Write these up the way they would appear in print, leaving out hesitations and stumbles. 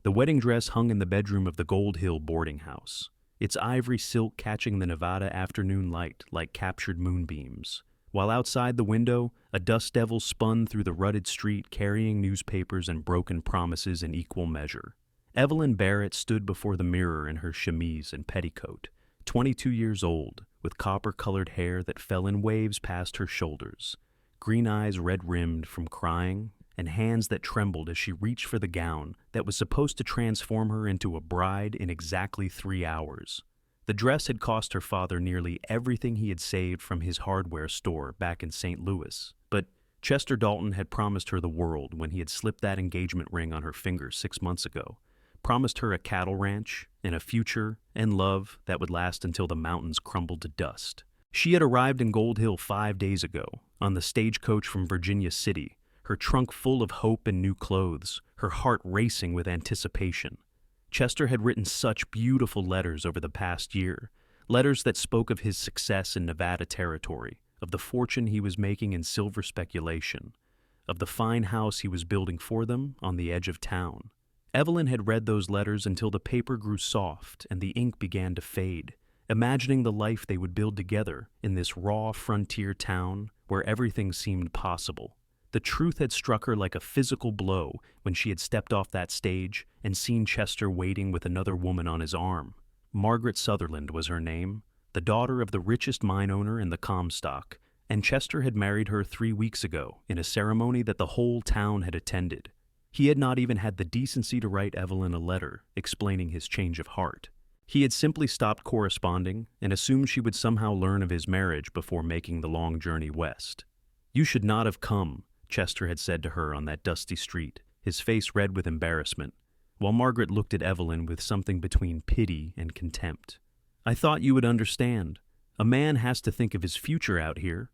The wedding dress hung in the bedroom of the Gold Hill boarding house, its ivory silk catching the Nevada afternoon light like captured moonbeams, while outside the window, a dust devil spun through the rutted street carrying newspapers and broken promises in equal measure. Evelyn Barrett stood before the mirror in her chemise and petticoat, 22 years old, with copper-colored hair that fell in waves past her shoulders, green eyes red-rimmed from crying, and hands that trembled as she reached for the gown that was supposed to transform her into a bride in exactly 3 hours. The dress had cost her father nearly everything he had saved from his hardware store back in St. Louis, but Chester Dalton had promised her the world when he had slipped that engagement ring on her finger 6 months ago, promised her a cattle ranch and a future and love that would last until the mountains crumbled to dust. She had arrived in Gold Hill 5 days ago, on the stagecoach from Virginia City, her trunk full of hope and new clothes, her heart racing with anticipation. Chester had written such beautiful letters over the past year, letters that spoke of his success in Nevada territory, of the fortune he was making in silver speculation, of the fine house he was building for them on the edge of town. Evelyn had read those letters until the paper grew soft and the ink began to fade, imagining the life they would build together in this raw frontier town where everything seemed possible. The truth had struck her like a physical blow when she had stepped off that stage and seen Chester waiting with another woman on his arm. Margaret Sutherland was her name, the daughter of the richest mine owner in the Comstock, and Chester had married her 3 weeks ago in a ceremony that the whole town had attended. He had not even had the decency to write Evelyn a letter explaining his change of heart. He had simply stopped corresponding and assumed she would somehow learn of his marriage before making the long journey west. "You should not have come," Chester had said to her on that dusty street, his face red with embarrassment, while Margaret looked at Evelyn with something between pity and contempt. "I thought you would understand. A man has to think of his future out here."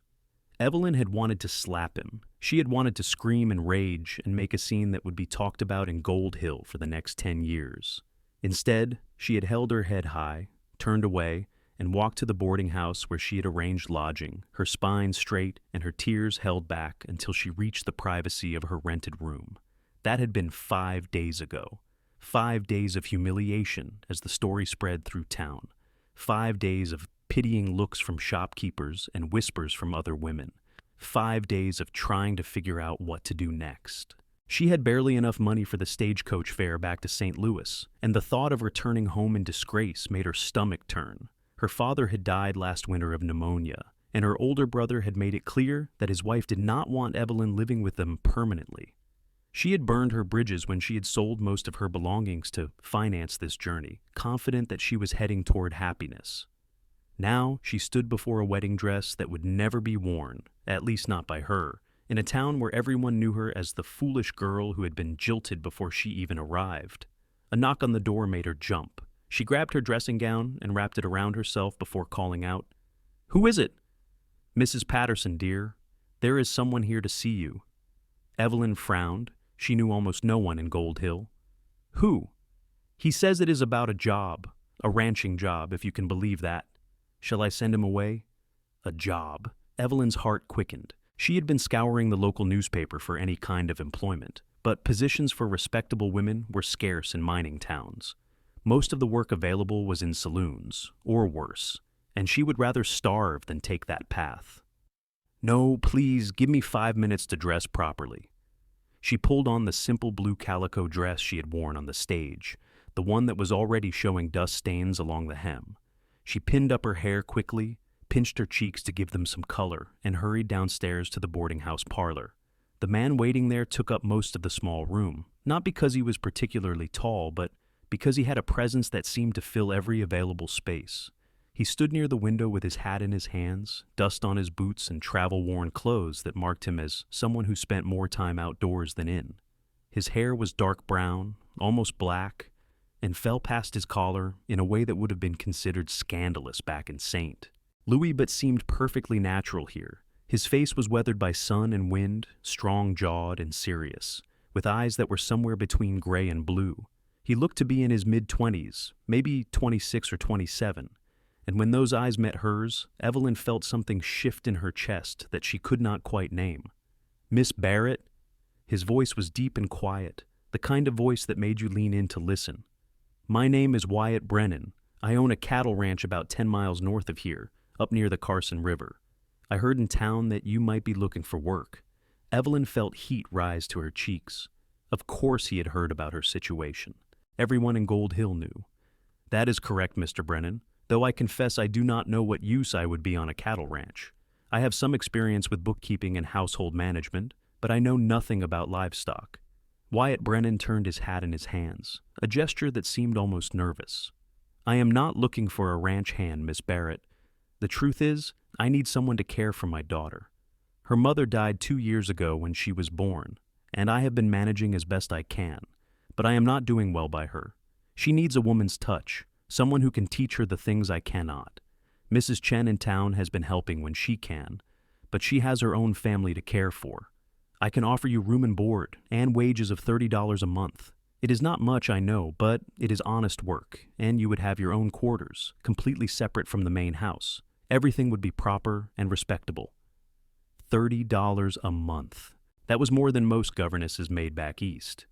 Evelyn had wanted to slap him. She had wanted to scream and rage and make a scene that would be talked about in Gold Hill for the next 10 years. Instead, she had held her head high, turned away, and walked to the boarding house where she had arranged lodging, her spine straight and her tears held back until she reached the privacy of her rented room. That had been 5 days ago. 5 days of humiliation as the story spread through town. 5 days of pitying looks from shopkeepers and whispers from other women. 5 days of trying to figure out what to do next. She had barely enough money for the stagecoach fare back to St. Louis, and the thought of returning home in disgrace made her stomach turn. Her father had died last winter of pneumonia, and her older brother had made it clear that his wife did not want Evelyn living with them permanently. She had burned her bridges when she had sold most of her belongings to finance this journey, confident that she was heading toward happiness. Now she stood before a wedding dress that would never be worn, at least not by her, in a town where everyone knew her as the foolish girl who had been jilted before she even arrived. A knock on the door made her jump. She grabbed her dressing gown and wrapped it around herself before calling out, "Who is it?" "Mrs. Patterson, dear. There is someone here to see you." Evelyn frowned. She knew almost no one in Gold Hill. "Who?" "He says it is about a job. A ranching job, if you can believe that." "Shall I send him away?" A job. Evelyn's heart quickened. She had been scouring the local newspaper for any kind of employment, but positions for respectable women were scarce in mining towns. Most of the work available was in saloons, or worse, and she would rather starve than take that path. "No, please, give me 5 minutes to dress properly." She pulled on the simple blue calico dress she had worn on the stage, the one that was already showing dust stains along the hem. She pinned up her hair quickly, pinched her cheeks to give them some color, and hurried downstairs to the boarding house parlor. The man waiting there took up most of the small room, not because he was particularly tall, but because he had a presence that seemed to fill every available space. He stood near the window with his hat in his hands, dust on his boots and travel-worn clothes that marked him as someone who spent more time outdoors than in. His hair was dark brown, almost black, and fell past his collar in a way that would have been considered scandalous back in Saint Louis, but seemed perfectly natural here. His face was weathered by sun and wind, strong-jawed and serious, with eyes that were somewhere between gray and blue. He looked to be in his mid-20s, maybe 26 or 27, and when those eyes met hers, Evelyn felt something shift in her chest that she could not quite name. "Miss Barrett?" His voice was deep and quiet, the kind of voice that made you lean in to listen. "My name is Wyatt Brennan. I own a cattle ranch about 10 miles north of here, up near the Carson River. I heard in town that you might be looking for work." Evelyn felt heat rise to her cheeks. Of course he had heard about her situation. Everyone in Gold Hill knew. "That is correct, Mr. Brennan, though I confess I do not know what use I would be on a cattle ranch. I have some experience with bookkeeping and household management, but I know nothing about livestock." Wyatt Brennan turned his hat in his hands, a gesture that seemed almost nervous. "I am not looking for a ranch hand, Miss Barrett. The truth is, I need someone to care for my daughter. Her mother died 2 years ago when she was born, and I have been managing as best I can, but I am not doing well by her. She needs a woman's touch, someone who can teach her the things I cannot. Mrs. Chen in town has been helping when she can, but she has her own family to care for. I can offer you room and board, and wages of $30 a month. It is not much, I know, but it is honest work, and you would have your own quarters, completely separate from the main house. Everything would be proper and respectable." $30 a month. That was more than most governesses made back east.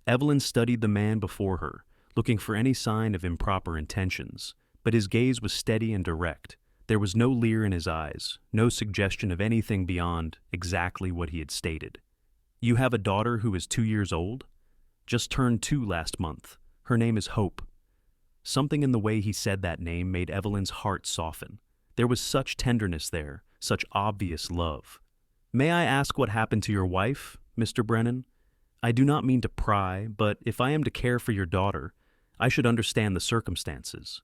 Evelyn studied the man before her, looking for any sign of improper intentions, but his gaze was steady and direct. There was no leer in his eyes, no suggestion of anything beyond exactly what he had stated. "You have a daughter who is 2 years old?" "Just turned 2 last month. Her name is Hope." Something in the way he said that name made Evelyn's heart soften. There was such tenderness there, such obvious love. "May I ask what happened to your wife, Mr. Brennan? I do not mean to pry, but if I am to care for your daughter, I should understand the circumstances."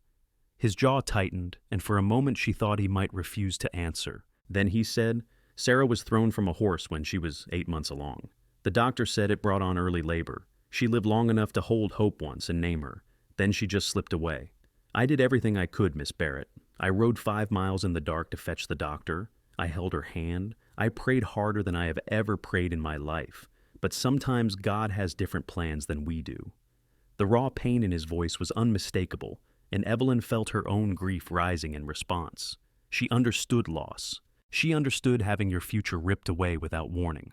His jaw tightened, and for a moment she thought he might refuse to answer. Then he said, "Sarah was thrown from a horse when she was 8 months along. The doctor said it brought on early labor. She lived long enough to hold Hope once and name her. Then she just slipped away. I did everything I could, Miss Barrett. I rode 5 miles in the dark to fetch the doctor. I held her hand. I prayed harder than I have ever prayed in my life. But sometimes God has different plans than we do." The raw pain in his voice was unmistakable, and Evelyn felt her own grief rising in response. She understood loss. She understood having your future ripped away without warning.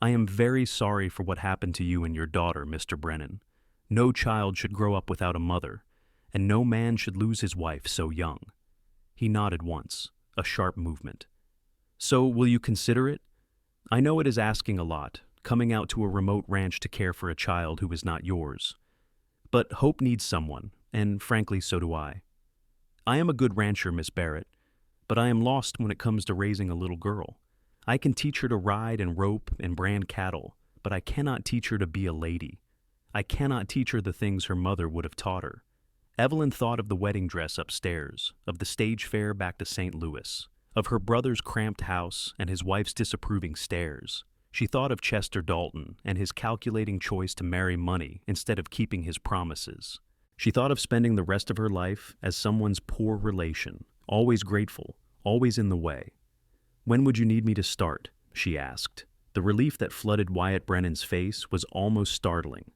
"I am very sorry for what happened to you and your daughter, Mr. Brennan. No child should grow up without a mother, and no man should lose his wife so young." He nodded once, a sharp movement. "So will you consider it? I know it is asking a lot, coming out to a remote ranch to care for a child who is not yours. But Hope needs someone, and frankly, so do I. I am a good rancher, Miss Barrett, but I am lost when it comes to raising a little girl. I can teach her to ride and rope and brand cattle, but I cannot teach her to be a lady. I cannot teach her the things her mother would have taught her." Evelyn thought of the wedding dress upstairs, of the stage fare back to St. Louis, of her brother's cramped house and his wife's disapproving stares. She thought of Chester Dalton and his calculating choice to marry money instead of keeping his promises. She thought of spending the rest of her life as someone's poor relation, always grateful, always in the way. "When would you need me to start?" she asked. The relief that flooded Wyatt Brennan's face was almost startling.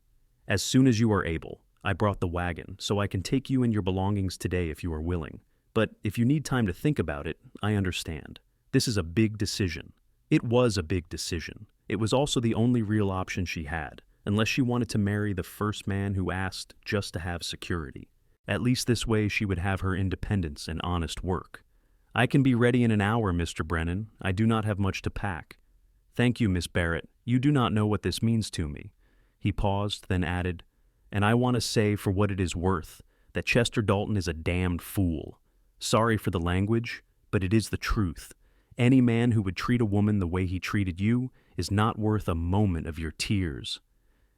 "As soon as you are able. I brought the wagon, so I can take you and your belongings today if you are willing. But if you need time to think about it, I understand. This is a big decision." It was a big decision. It was also the only real option she had, unless she wanted to marry the first man who asked just to have security. At least this way she would have her independence and honest work. "I can be ready in an hour, Mr. Brennan. I do not have much to pack." "Thank you, Miss Barrett. You do not know what this means to me." He paused, then added, "And I want to say, for what it is worth, that Chester Dalton is a damned fool. Sorry for the language, but it is the truth. Any man who would treat a woman the way he treated you is not worth a moment of your tears."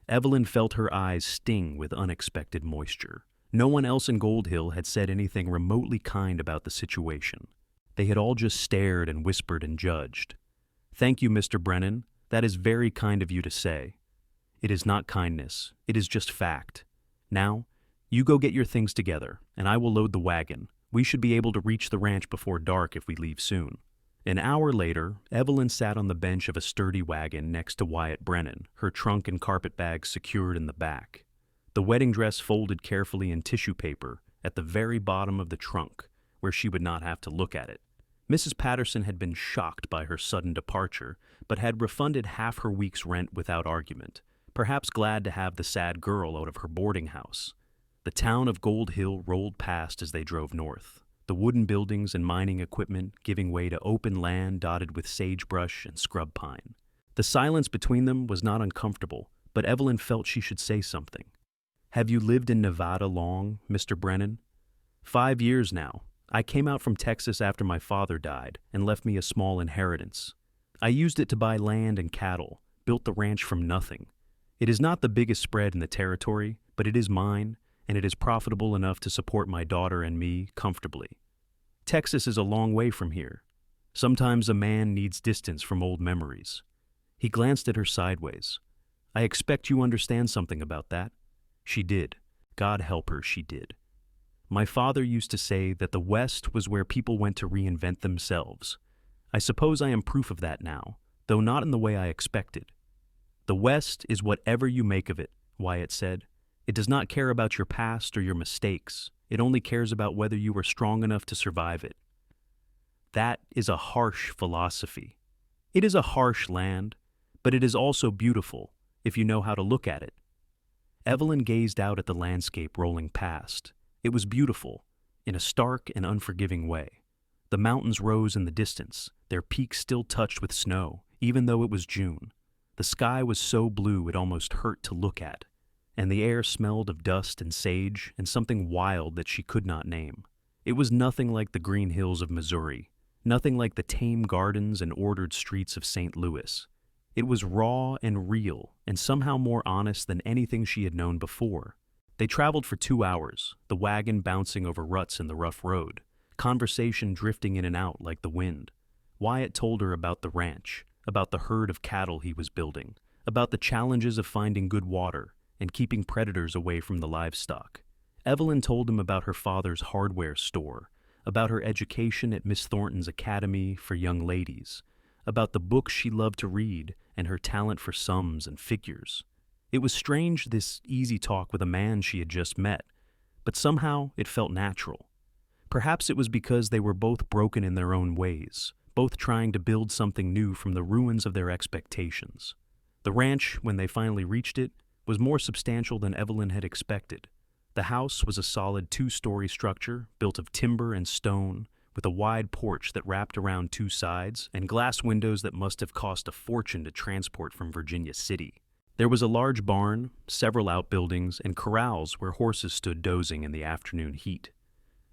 Evelyn felt her eyes sting with unexpected moisture. No one else in Gold Hill had said anything remotely kind about the situation. They had all just stared and whispered and judged. "Thank you, Mr. Brennan. That is very kind of you to say." "It is not kindness. It is just fact. Now, you go get your things together, and I will load the wagon. We should be able to reach the ranch before dark if we leave soon." An hour later, Evelyn sat on the bench of a sturdy wagon next to Wyatt Brennan, her trunk and carpet bags secured in the back. The wedding dress folded carefully in tissue paper at the very bottom of the trunk, where she would not have to look at it. Mrs. Patterson had been shocked by her sudden departure, but had refunded half her week's rent without argument, perhaps glad to have the sad girl out of her boarding house. The town of Gold Hill rolled past as they drove north, the wooden buildings and mining equipment giving way to open land dotted with sagebrush and scrub pine. The silence between them was not uncomfortable, but Evelyn felt she should say something. "Have you lived in Nevada long, Mr. Brennan?" 5 years now. I came out from Texas after my father died and left me a small inheritance. I used it to buy land and cattle, built the ranch from nothing. It is not the biggest spread in the territory, but it is mine, and it is profitable enough to support my daughter and me comfortably. Texas is a long way from here. Sometimes a man needs distance from old memories. He glanced at her sideways. "I expect you understand something about that." She did. God help her, she did. "My father used to say that the West was where people went to reinvent themselves. I suppose I am proof of that now, though not in the way I expected." "The West is whatever you make of it," Wyatt said. "It does not care about your past or your mistakes. It only cares about whether you are strong enough to survive it." That is a harsh philosophy. It is a harsh land, but it is also beautiful, if you know how to look at it. Evelyn gazed out at the landscape rolling past. It was beautiful, in a stark and unforgiving way. The mountains rose in the distance, their peaks still touched with snow, even though it was June. The sky was so blue it almost hurt to look at, and the air smelled of dust and sage and something wild that she could not name. It was nothing like the green hills of Missouri, nothing like the tame gardens and ordered streets of St. Louis. It was raw and real, and somehow more honest than anything she had known before. They traveled for 2 hours, the wagon bouncing over ruts in the rough road, conversation drifting in and out like the wind. Wyatt told her about the ranch, about the herd of cattle he was building, about the challenges of finding good water and keeping predators away from the livestock. Evelyn told him about her father's hardware store, about her education at Miss Thornton's Academy for Young Ladies, about the books she loved to read and her talent for sums and figures. It was strange, this easy talk with a man she had just met, but somehow it felt natural. Perhaps it was because they were both broken in their own ways, both trying to build something new from the ruins of their expectations. The ranch, when they finally reached it, was more substantial than Evelyn had expected. The house was a solid 2-story structure built of timber and stone, with a wide porch that wrapped around 2 sides and glass windows that must have cost a fortune to transport from Virginia City. There was a large barn, several outbuildings, and corrals where horses stood dozing in the afternoon heat.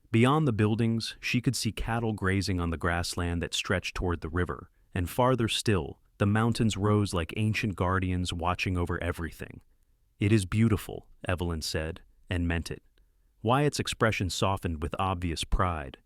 Beyond the buildings, she could see cattle grazing on the grassland that stretched toward the river, and farther still, the mountains rose like ancient guardians watching over everything. "It is beautiful," Evelyn said, and meant it. Wyatt's expression softened with obvious pride.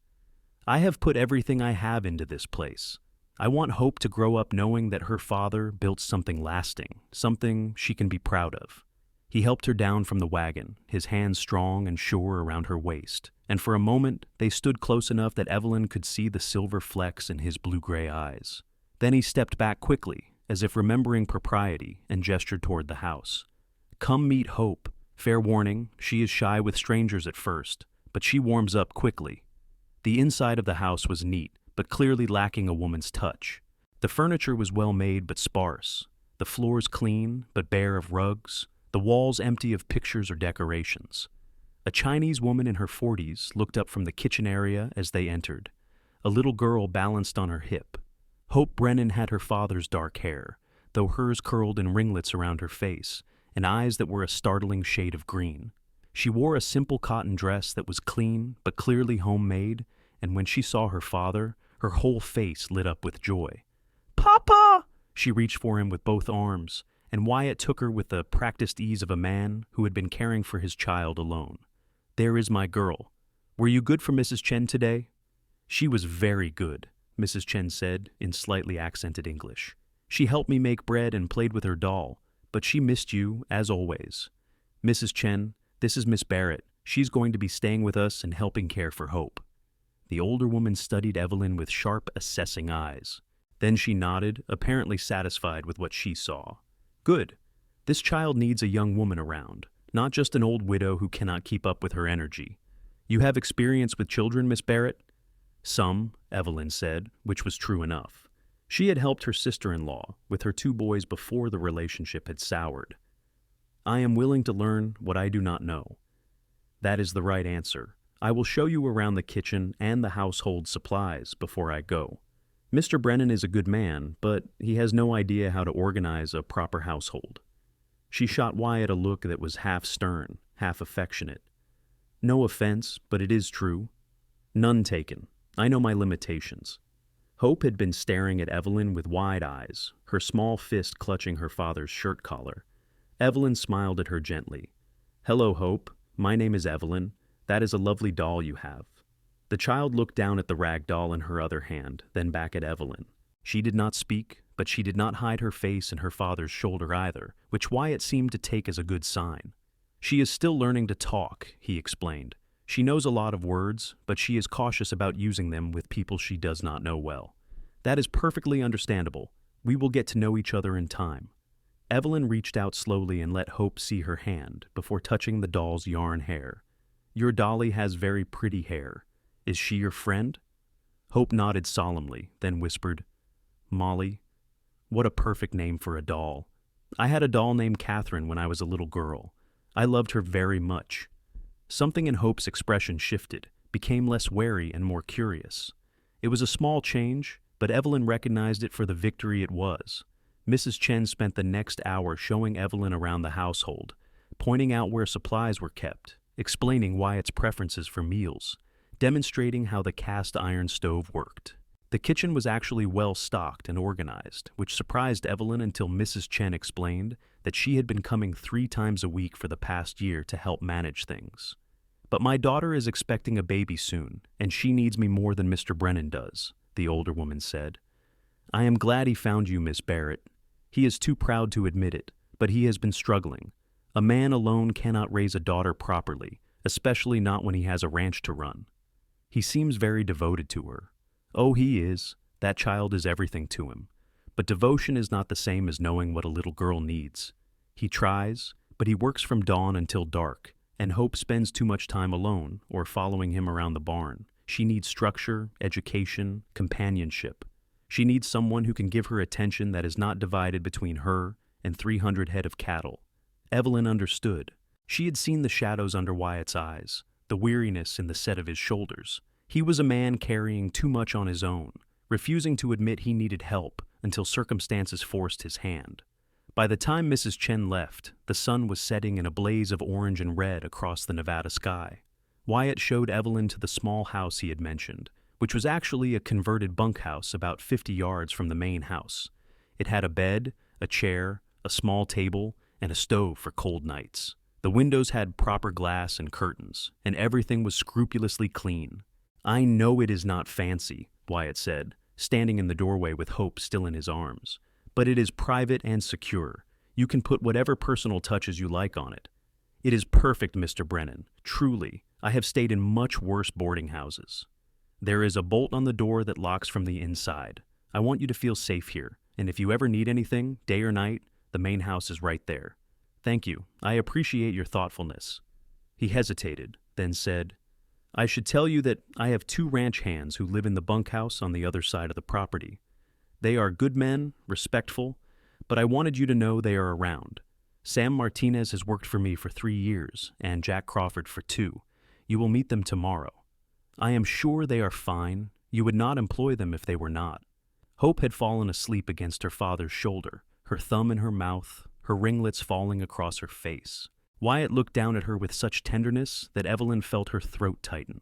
"I have put everything I have into this place. I want Hope to grow up knowing that her father built something lasting, something she can be proud of." He helped her down from the wagon, his hands strong and sure around her waist, and for a moment they stood close enough that Evelyn could see the silver flecks in his blue-gray eyes. Then he stepped back quickly, as if remembering propriety, and gestured toward the house. "Come meet Hope. Fair warning, she is shy with strangers at first, but she warms up quickly." The inside of the house was neat, but clearly lacking a woman's touch. The furniture was well made but sparse, the floors clean but bare of rugs, the walls empty of pictures or decorations. A Chinese woman in her 40s looked up from the kitchen area as they entered. A little girl balanced on her hip. Hope Brennan had her father's dark hair, though hers curled in ringlets around her face, and eyes that were a startling shade of green. She wore a simple cotton dress that was clean but clearly homemade, and when she saw her father, her whole face lit up with joy. "Papa!" She reached for him with both arms, and Wyatt took her with the practiced ease of a man who had been caring for his child alone. "There is my girl. Were you good for Mrs. Chen today?" "She was very good," Mrs. Chen said in slightly accented English. "She helped me make bread and played with her doll, but she missed you, as always. Mrs. Chen, this is Miss Barrett. She's going to be staying with us and helping care for Hope." The older woman studied Evelyn with sharp, assessing eyes. Then she nodded, apparently satisfied with what she saw. "Good. This child needs a young woman around, not just an old widow who cannot keep up with her energy. You have experience with children, Miss Barrett?" "Some," Evelyn said, which was true enough. She had helped her sister-in-law with her 2 boys before the relationship had soured. I am willing to learn what I do not know. That is the right answer. I will show you around the kitchen and the household supplies before I go. Mr. Brennan is a good man, but he has no idea how to organize a proper household. She shot Wyatt a look that was half stern, half affectionate. No offense, but it is true. None taken. I know my limitations. Hope had been staring at Evelyn with wide eyes, her small fist clutching her father's shirt collar. Evelyn smiled at her gently. Hello, Hope. My name is Evelyn. That is a lovely doll you have. The child looked down at the rag doll in her other hand, then back at Evelyn. She did not speak, but she did not hide her face in her father's shoulder either, which Wyatt seemed to take as a good sign. She is still learning to talk, he explained. She knows a lot of words, but she is cautious about using them with people she does not know well. That is perfectly understandable. We will get to know each other in time. Evelyn reached out slowly and let Hope see her hand before touching the doll's yarn hair. Your dolly has very pretty hair. Is she your friend? Hope nodded solemnly, then whispered, Molly. What a perfect name for a doll. I had a doll named Catherine when I was a little girl. I loved her very much. Something in Hope's expression shifted, became less wary and more curious. It was a small change, but Evelyn recognized it for the victory it was. Mrs. Chen spent the next hour showing Evelyn around the household, pointing out where supplies were kept, explaining Wyatt's preferences for meals, demonstrating how the cast iron stove worked. The kitchen was actually well stocked and organized, which surprised Evelyn until Mrs. Chen explained that she had been coming 3 times a week for the past year to help manage things. But my daughter is expecting a baby soon, and she needs me more than Mr. Brennan does, the older woman said. I am glad he found you, Miss Barrett. He is too proud to admit it, but he has been struggling. A man alone cannot raise a daughter properly, especially not when he has a ranch to run. He seems very devoted to her. Oh, he is. That child is everything to him. But devotion is not the same as knowing what a little girl needs. He tries, but he works from dawn until dark, and Hope spends too much time alone or following him around the barn. She needs structure, education, companionship. She needs someone who can give her attention that is not divided between her and 300 head of cattle. Evelyn understood. She had seen the shadows under Wyatt's eyes, the weariness in the set of his shoulders. He was a man carrying too much on his own, refusing to admit he needed help until circumstances forced his hand. By the time Mrs. Chen left, the sun was setting in a blaze of orange and red across the Nevada sky. Wyatt showed Evelyn to the small house he had mentioned, which was actually a converted bunkhouse about 50 yards from the main house. It had a bed, a chair, a small table, and a stove for cold nights. The windows had proper glass and curtains, and everything was scrupulously clean. I know it is not fancy, Wyatt said, standing in the doorway with Hope still in his arms. But it is private and secure. You can put whatever personal touches you like on it. It is perfect, Mr. Brennan. Truly, I have stayed in much worse boarding houses. There is a bolt on the door that locks from the inside. I want you to feel safe here, and if you ever need anything, day or night, the main house is right there. Thank you. I appreciate your thoughtfulness. He hesitated, then said, I should tell you that I have 2 ranch hands who live in the bunkhouse on the other side of the property. They are good men, respectful, but I wanted you to know they are around. Sam Martinez has worked for me for 3 years, and Jack Crawford for 2. You will meet them tomorrow. I am sure they are fine. You would not employ them if they were not. Hope had fallen asleep against her father's shoulder, her thumb in her mouth, her ringlets falling across her face. Wyatt looked down at her with such tenderness that Evelyn felt her throat tighten.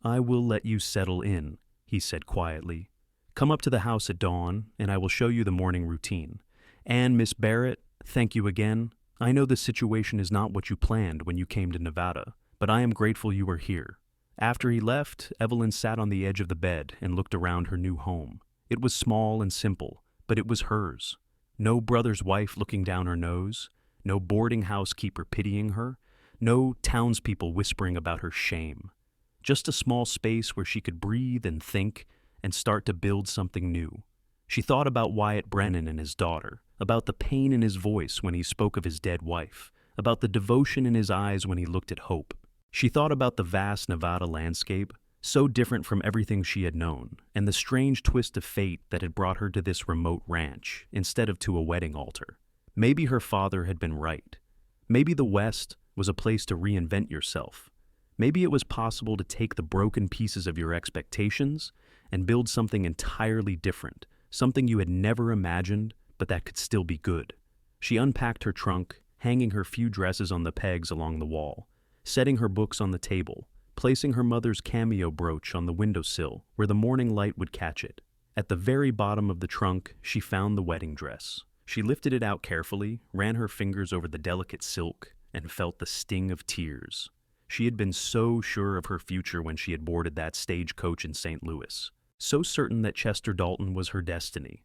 I will let you settle in, he said quietly. Come up to the house at dawn, and I will show you the morning routine. And Miss Barrett, thank you again. I know the situation is not what you planned when you came to Nevada, but I am grateful you are here. After he left, Evelyn sat on the edge of the bed and looked around her new home. It was small and simple, but it was hers. No brother's wife looking down her nose, no boarding house keeper pitying her, no townspeople whispering about her shame. Just a small space where she could breathe and think and start to build something new. She thought about Wyatt Brennan and his daughter, about the pain in his voice when he spoke of his dead wife, about the devotion in his eyes when he looked at Hope. She thought about the vast Nevada landscape, so different from everything she had known, and the strange twist of fate that had brought her to this remote ranch instead of to a wedding altar. Maybe her father had been right. Maybe the West was a place to reinvent yourself. Maybe it was possible to take the broken pieces of your expectations and build something entirely different, something you had never imagined, but that could still be good. She unpacked her trunk, hanging her few dresses on the pegs along the wall, setting her books on the table, placing her mother's cameo brooch on the windowsill where the morning light would catch it. At the very bottom of the trunk, she found the wedding dress. She lifted it out carefully, ran her fingers over the delicate silk, and felt the sting of tears. She had been so sure of her future when she had boarded that stagecoach in St. Louis, so certain that Chester Dalton was her destiny,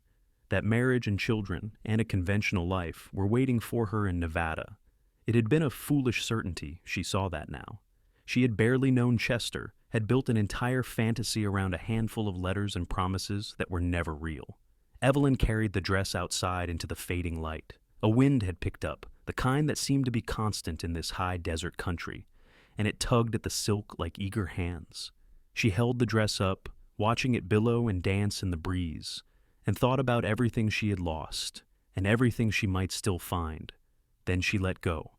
that marriage and children and a conventional life were waiting for her in Nevada. It had been a foolish certainty, she saw that now. She had barely known Chester, had built an entire fantasy around a handful of letters and promises that were never real. Evelyn carried the dress outside into the fading light. A wind had picked up, the kind that seemed to be constant in this high desert country, and it tugged at the silk like eager hands. She held the dress up, watching it billow and dance in the breeze, and thought about everything she had lost, and everything she might still find. Then she let go.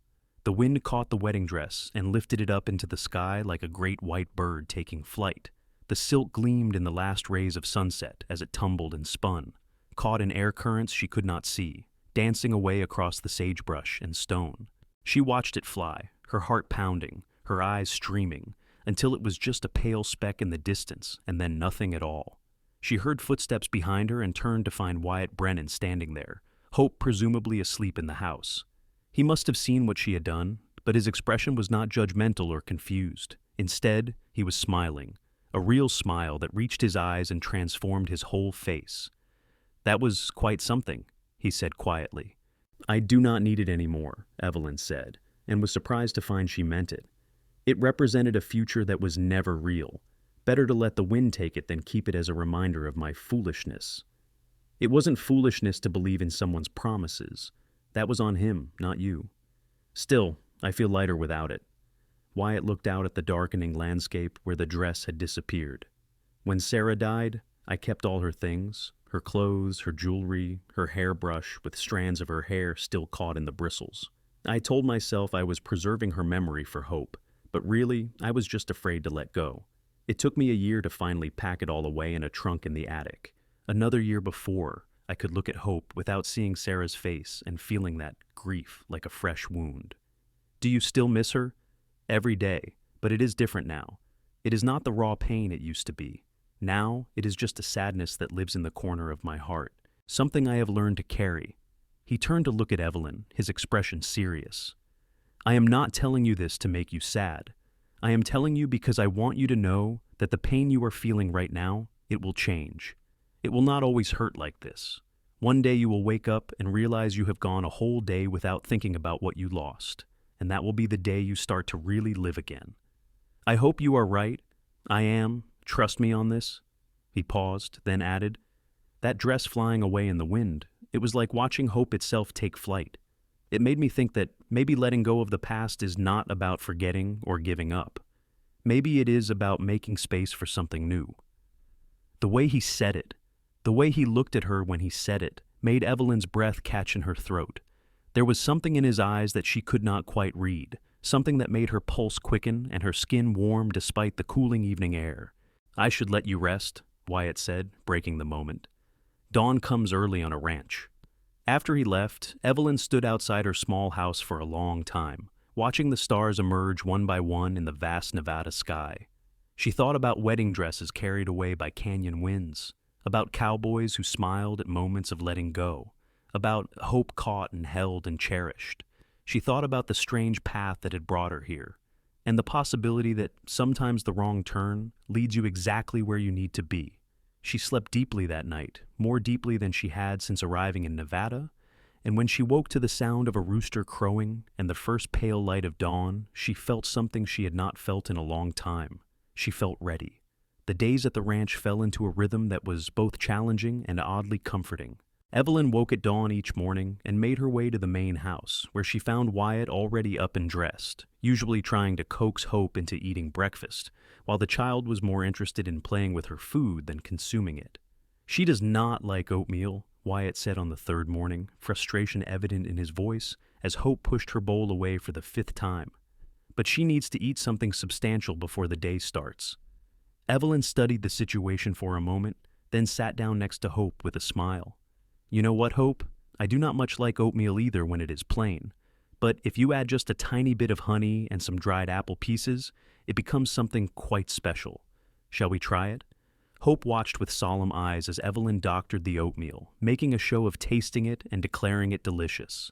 The wind caught the wedding dress and lifted it up into the sky like a great white bird taking flight. The silk gleamed in the last rays of sunset as it tumbled and spun, caught in air currents she could not see, dancing away across the sagebrush and stone. She watched it fly, her heart pounding, her eyes streaming, until it was just a pale speck in the distance and then nothing at all. She heard footsteps behind her and turned to find Wyatt Brennan standing there, Hope presumably asleep in the house. He must have seen what she had done, but his expression was not judgmental or confused. Instead, he was smiling, a real smile that reached his eyes and transformed his whole face. "That was quite something," he said quietly. "I do not need it anymore," Evelyn said, and was surprised to find she meant it. It represented a future that was never real. Better to let the wind take it than keep it as a reminder of my foolishness. It wasn't foolishness to believe in someone's promises. That was on him, not you. Still, I feel lighter without it. Wyatt looked out at the darkening landscape where the dress had disappeared. When Sarah died, I kept all her things, her clothes, her jewelry, her hairbrush with strands of her hair still caught in the bristles. I told myself I was preserving her memory for Hope, but really, I was just afraid to let go. It took me a year to finally pack it all away in a trunk in the attic. Another year before, I could look at Hope without seeing Sarah's face and feeling that grief like a fresh wound. Do you still miss her? Every day, but it is different now. It is not the raw pain it used to be. Now, it is just a sadness that lives in the corner of my heart, something I have learned to carry. He turned to look at Evelyn, his expression serious. I am not telling you this to make you sad. I am telling you because I want you to know that the pain you are feeling right now, it will change. It will not always hurt like this. One day you will wake up and realize you have gone a whole day without thinking about what you lost, and that will be the day you start to really live again. I hope you are right. I am. Trust me on this." He paused, then added, "That dress flying away in the wind, it was like watching hope itself take flight. It made me think that maybe letting go of the past is not about forgetting or giving up. Maybe it is about making space for something new." The way he said it, the way he looked at her when he said it, made Evelyn's breath catch in her throat. There was something in his eyes that she could not quite read, something that made her pulse quicken and her skin warm despite the cooling evening air. "I should let you rest," Wyatt said, breaking the moment. "Dawn comes early on a ranch." After he left, Evelyn stood outside her small house for a long time, watching the stars emerge one by one in the vast Nevada sky. She thought about wedding dresses carried away by canyon winds, about cowboys who smiled at moments of letting go, about hope caught and held and cherished. She thought about the strange path that had brought her here, and the possibility that sometimes the wrong turn leads you exactly where you need to be. She slept deeply that night, more deeply than she had since arriving in Nevada, and when she woke to the sound of a rooster crowing and the first pale light of dawn, she felt something she had not felt in a long time. She felt ready. The days at the ranch fell into a rhythm that was both challenging and oddly comforting. Evelyn woke at dawn each morning and made her way to the main house, where she found Wyatt already up and dressed, usually trying to coax Hope into eating breakfast, while the child was more interested in playing with her food than consuming it. "She does not like oatmeal," Wyatt said on the third morning, frustration evident in his voice as Hope pushed her bowl away for the fifth time. But she needs to eat something substantial before the day starts. Evelyn studied the situation for a moment, then sat down next to Hope with a smile. You know what, Hope? I do not much like oatmeal either when it is plain. But if you add just a tiny bit of honey and some dried apple pieces, it becomes something quite special. Shall we try it? Hope watched with solemn eyes as Evelyn doctored the oatmeal, making a show of tasting it and declaring it delicious.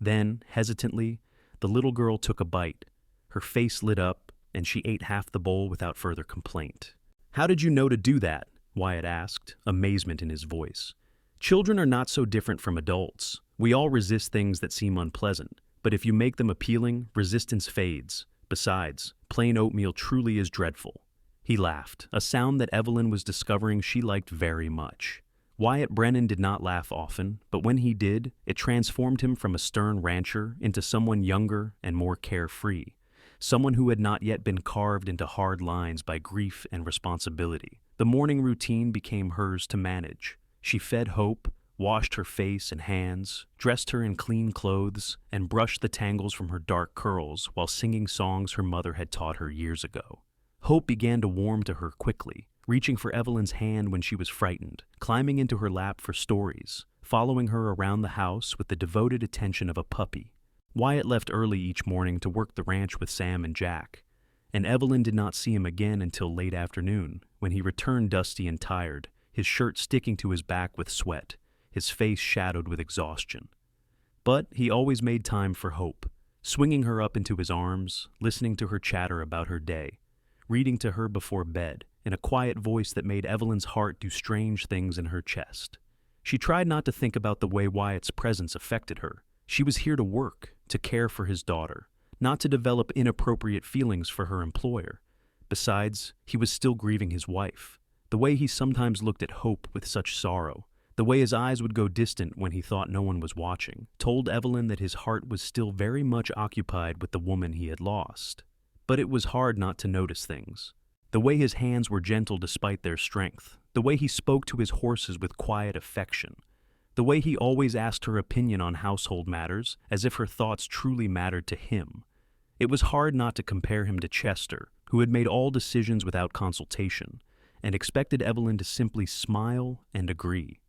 Then, hesitantly, the little girl took a bite. Her face lit up, and she ate half the bowl without further complaint. How did you know to do that? Wyatt asked, amazement in his voice. Children are not so different from adults. We all resist things that seem unpleasant, but if you make them appealing, resistance fades. Besides, plain oatmeal truly is dreadful. He laughed, a sound that Evelyn was discovering she liked very much. Wyatt Brennan did not laugh often, but when he did, it transformed him from a stern rancher into someone younger and more carefree, someone who had not yet been carved into hard lines by grief and responsibility. The morning routine became hers to manage. She fed Hope, washed her face and hands, dressed her in clean clothes, and brushed the tangles from her dark curls while singing songs her mother had taught her years ago. Hope began to warm to her quickly, reaching for Evelyn's hand when she was frightened, climbing into her lap for stories, following her around the house with the devoted attention of a puppy. Wyatt left early each morning to work the ranch with Sam and Jack, and Evelyn did not see him again until late afternoon, when he returned dusty and tired, his shirt sticking to his back with sweat, his face shadowed with exhaustion. But he always made time for Hope, swinging her up into his arms, listening to her chatter about her day, reading to her before bed, in a quiet voice that made Evelyn's heart do strange things in her chest. She tried not to think about the way Wyatt's presence affected her. She was here to work, to care for his daughter, not to develop inappropriate feelings for her employer. Besides, he was still grieving his wife. The way he sometimes looked at Hope with such sorrow, the way his eyes would go distant when he thought no one was watching, told Evelyn that his heart was still very much occupied with the woman he had lost. But it was hard not to notice things. The way his hands were gentle despite their strength, the way he spoke to his horses with quiet affection, the way he always asked her opinion on household matters as if her thoughts truly mattered to him. It was hard not to compare him to Chester, who had made all decisions without consultation, and expected Evelyn to simply smile and agree.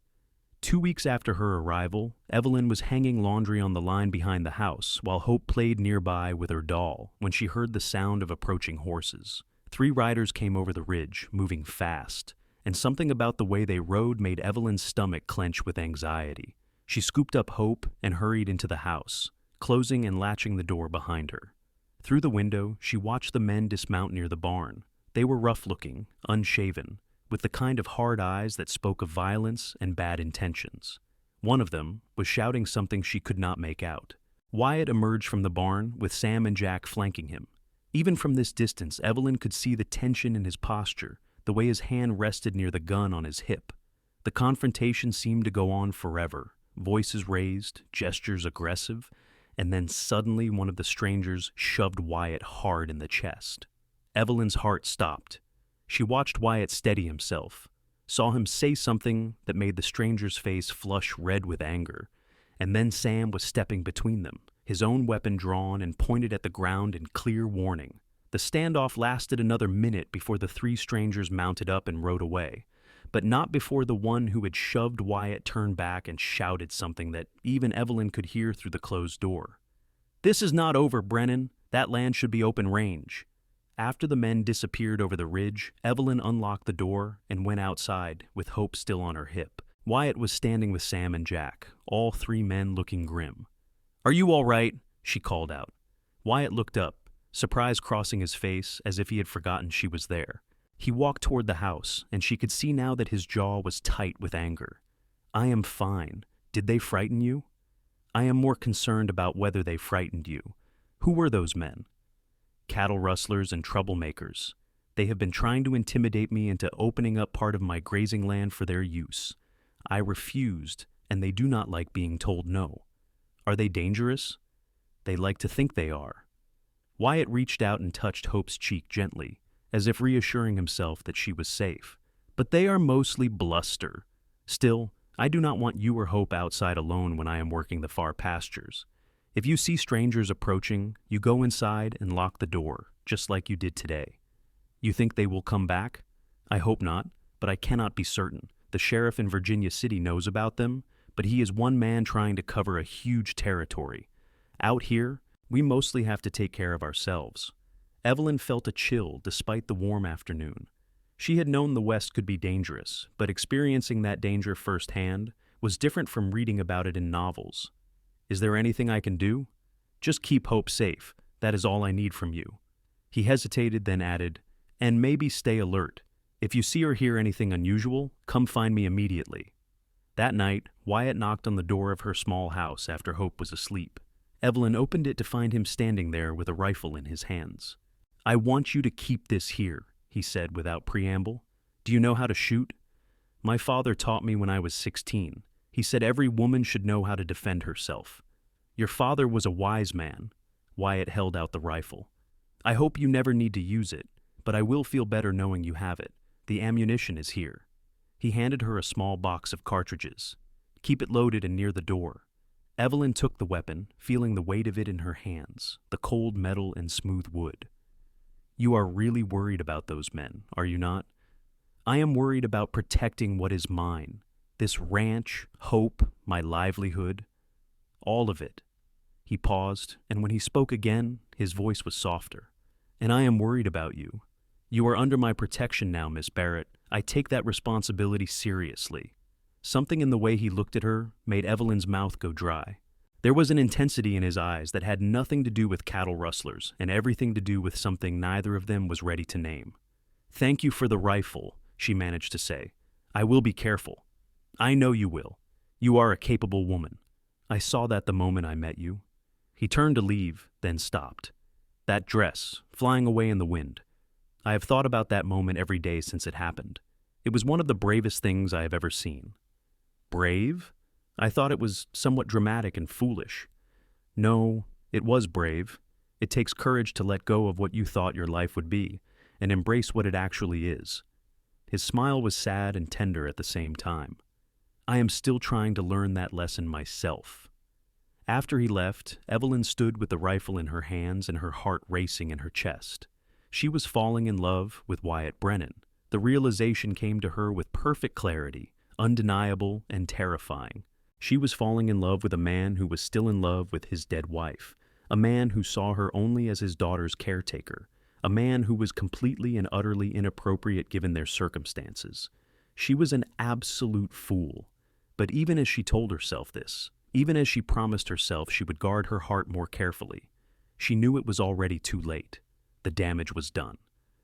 2 weeks after her arrival, Evelyn was hanging laundry on the line behind the house while Hope played nearby with her doll when she heard the sound of approaching horses. 3 riders came over the ridge, moving fast, and something about the way they rode made Evelyn's stomach clench with anxiety. She scooped up Hope and hurried into the house, closing and latching the door behind her. Through the window, she watched the men dismount near the barn. They were rough-looking, unshaven, with the kind of hard eyes that spoke of violence and bad intentions. One of them was shouting something she could not make out. Wyatt emerged from the barn with Sam and Jack flanking him. Even from this distance, Evelyn could see the tension in his posture, the way his hand rested near the gun on his hip. The confrontation seemed to go on forever, voices raised, gestures aggressive, and then suddenly one of the strangers shoved Wyatt hard in the chest. Evelyn's heart stopped. She watched Wyatt steady himself, saw him say something that made the stranger's face flush red with anger, and then Sam was stepping between them, his own weapon drawn and pointed at the ground in clear warning. The standoff lasted another minute before the 3 strangers mounted up and rode away, but not before the one who had shoved Wyatt turned back and shouted something that even Evelyn could hear through the closed door. "This is not over, Brennan. That land should be open range." After the men disappeared over the ridge, Evelyn unlocked the door and went outside, with Hope still on her hip. Wyatt was standing with Sam and Jack, all 3 men looking grim. "Are you all right?" she called out. Wyatt looked up, surprise crossing his face as if he had forgotten she was there. He walked toward the house, and she could see now that his jaw was tight with anger. "I am fine. Did they frighten you?" "I am more concerned about whether they frightened you. Who were those men?" "Cattle rustlers and troublemakers. They have been trying to intimidate me into opening up part of my grazing land for their use. I refused, and they do not like being told no. Are they dangerous?" "They like to think they are." Wyatt reached out and touched Hope's cheek gently, as if reassuring himself that she was safe. "But they are mostly bluster. Still, I do not want you or Hope outside alone when I am working the far pastures. If you see strangers approaching, you go inside and lock the door, just like you did today. You think they will come back? I hope not, but I cannot be certain. The sheriff in Virginia City knows about them, but he is one man trying to cover a huge territory. Out here, we mostly have to take care of ourselves. Evelyn felt a chill despite the warm afternoon. She had known the West could be dangerous, but experiencing that danger firsthand was different from reading about it in novels. Is there anything I can do? Just keep Hope safe. That is all I need from you. He hesitated, then added, and maybe stay alert. If you see or hear anything unusual, come find me immediately. That night, Wyatt knocked on the door of her small house after Hope was asleep. Evelyn opened it to find him standing there with a rifle in his hands. I want you to keep this here, he said without preamble. Do you know how to shoot? My father taught me when I was 16. He said every woman should know how to defend herself. Your father was a wise man. Wyatt held out the rifle. I hope you never need to use it, but I will feel better knowing you have it. The ammunition is here. He handed her a small box of cartridges. Keep it loaded and near the door. Evelyn took the weapon, feeling the weight of it in her hands, the cold metal and smooth wood. You are really worried about those men, are you not? I am worried about protecting what is mine. This ranch, Hope, my livelihood, all of it. He paused, and when he spoke again, his voice was softer. And I am worried about you. You are under my protection now, Miss Barrett. I take that responsibility seriously. Something in the way he looked at her made Evelyn's mouth go dry. There was an intensity in his eyes that had nothing to do with cattle rustlers and everything to do with something neither of them was ready to name. Thank you for the rifle, she managed to say. I will be careful. I know you will. You are a capable woman. I saw that the moment I met you. He turned to leave, then stopped. That dress, flying away in the wind. I have thought about that moment every day since it happened. It was one of the bravest things I have ever seen. Brave? I thought it was somewhat dramatic and foolish. No, it was brave. It takes courage to let go of what you thought your life would be and embrace what it actually is. His smile was sad and tender at the same time. I am still trying to learn that lesson myself. After he left, Evelyn stood with the rifle in her hands and her heart racing in her chest. She was falling in love with Wyatt Brennan. The realization came to her with perfect clarity, undeniable and terrifying. She was falling in love with a man who was still in love with his dead wife, a man who saw her only as his daughter's caretaker, a man who was completely and utterly inappropriate given their circumstances. She was an absolute fool. But even as she told herself this, even as she promised herself she would guard her heart more carefully, she knew it was already too late. The damage was done.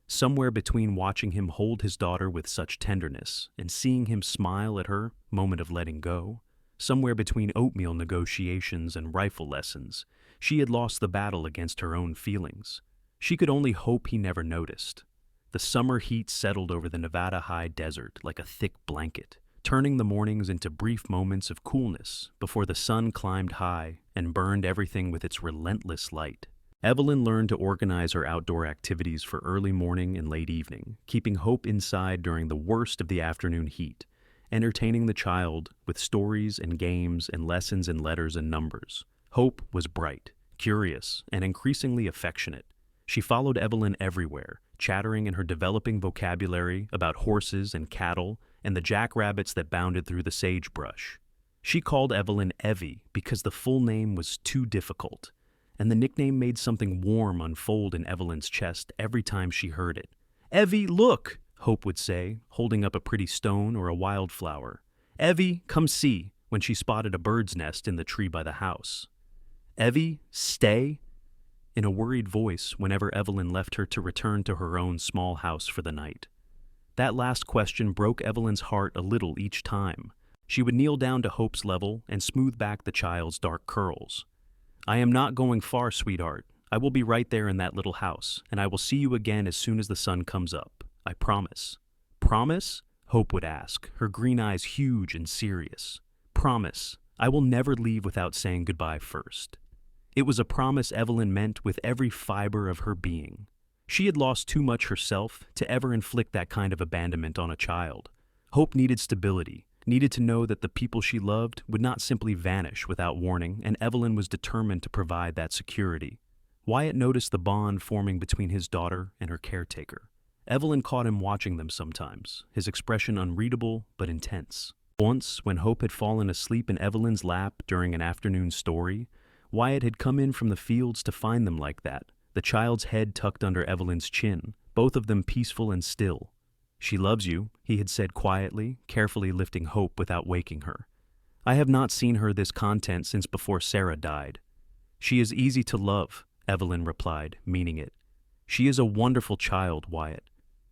Somewhere between watching him hold his daughter with such tenderness and seeing him smile at her moment of letting go, somewhere between oatmeal negotiations and rifle lessons, she had lost the battle against her own feelings. She could only hope he never noticed. The summer heat settled over the Nevada high desert like a thick blanket, turning the mornings into brief moments of coolness before the sun climbed high and burned everything with its relentless light. Evelyn learned to organize her outdoor activities for early morning and late evening, keeping Hope inside during the worst of the afternoon heat, entertaining the child with stories and games and lessons in letters and numbers. Hope was bright, curious, and increasingly affectionate. She followed Evelyn everywhere, chattering in her developing vocabulary about horses and cattle and the jackrabbits that bounded through the sagebrush. She called Evelyn Evie because the full name was too difficult, and the nickname made something warm unfold in Evelyn's chest every time she heard it. "Evie, look!" Hope would say, holding up a pretty stone or a wildflower. "Evie, come see," when she spotted a bird's nest in the tree by the house. "Evie, stay?" in a worried voice whenever Evelyn left her to return to her own small house for the night. That last question broke Evelyn's heart a little each time. She would kneel down to Hope's level and smooth back the child's dark curls. "I am not going far, sweetheart. I will be right there in that little house, and I will see you again as soon as the sun comes up. I promise." "Promise?" Hope would ask, her green eyes huge and serious. "Promise. I will never leave without saying goodbye first." It was a promise Evelyn meant with every fiber of her being. She had lost too much herself to ever inflict that kind of abandonment on a child. Hope needed stability, needed to know that the people she loved would not simply vanish without warning, and Evelyn was determined to provide that security. Wyatt noticed the bond forming between his daughter and her caretaker. Evelyn caught him watching them sometimes, his expression unreadable but intense. Once, when Hope had fallen asleep in Evelyn's lap during an afternoon story, Wyatt had come in from the fields to find them like that, the child's head tucked under Evelyn's chin, both of them peaceful and still. "She loves you," he had said quietly, carefully lifting Hope without waking her. "I have not seen her this content since before Sarah died." "She is easy to love," Evelyn replied, meaning it. "She is a wonderful child, Wyatt.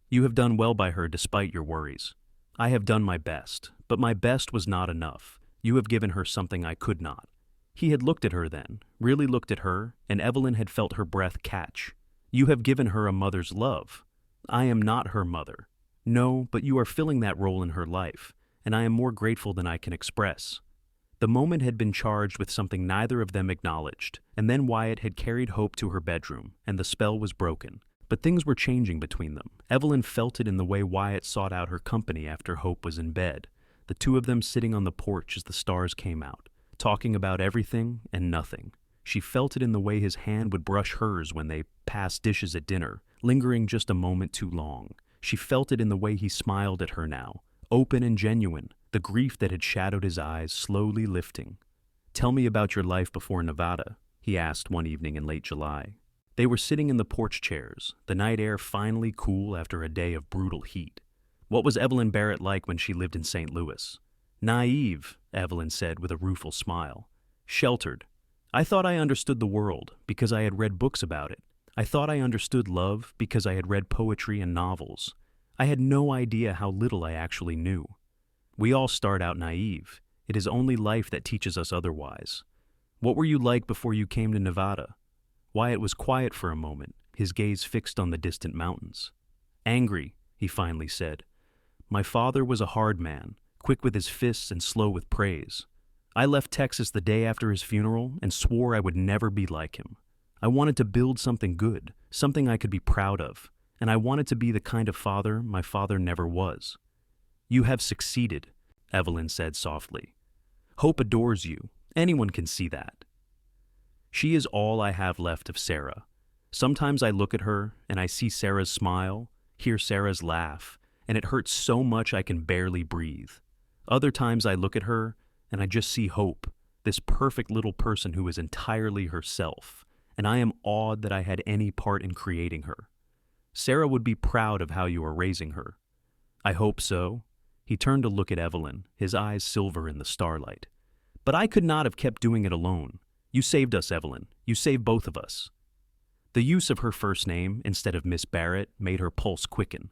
You have done well by her despite your worries. I have done my best, but my best was not enough. You have given her something I could not." He had looked at her then, really looked at her, and Evelyn had felt her breath catch. "You have given her a mother's love. I am not her mother. No, but you are filling that role in her life, and I am more grateful than I can express." The moment had been charged with something neither of them acknowledged, and then Wyatt had carried Hope to her bedroom, and the spell was broken. But things were changing between them. Evelyn felt it in the way Wyatt sought out her company after Hope was in bed, the two of them sitting on the porch as the stars came out, talking about everything and nothing. She felt it in the way his hand would brush hers when they passed dishes at dinner, lingering just a moment too long. She felt it in the way he smiled at her now, open and genuine, the grief that had shadowed his eyes slowly lifting. "Tell me about your life before Nevada," he asked one evening in late July. They were sitting in the porch chairs, the night air finally cool after a day of brutal heat. "What was Evelyn Barrett like when she lived in St. Louis?" "Naive," Evelyn said with a rueful smile. "Sheltered. I thought I understood the world because I had read books about it. I thought I understood love because I had read poetry and novels. I had no idea how little I actually knew. We all start out naive. It is only life that teaches us otherwise. What were you like before you came to Nevada?" Wyatt was quiet for a moment, his gaze fixed on the distant mountains. "Angry," he finally said. "My father was a hard man, quick with his fists and slow with praise. I left Texas the day after his funeral and swore I would never be like him. I wanted to build something good, something I could be proud of, and I wanted to be the kind of father my father never was." "You have succeeded," Evelyn said softly. "Hope adores you. Anyone can see that." "She is all I have left of Sarah. Sometimes I look at her and I see Sarah's smile, hear Sarah's laugh, and it hurts so much I can barely breathe. Other times I look at her and I just see Hope, this perfect little person who is entirely herself, and I am awed that I had any part in creating her. Sarah would be proud of how you are raising her." "I hope so." He turned to look at Evelyn, his eyes silver in the starlight. "But I could not have kept doing it alone. You saved us, Evelyn. You saved both of us." The use of her first name instead of Miss Barrett made her pulse quicken.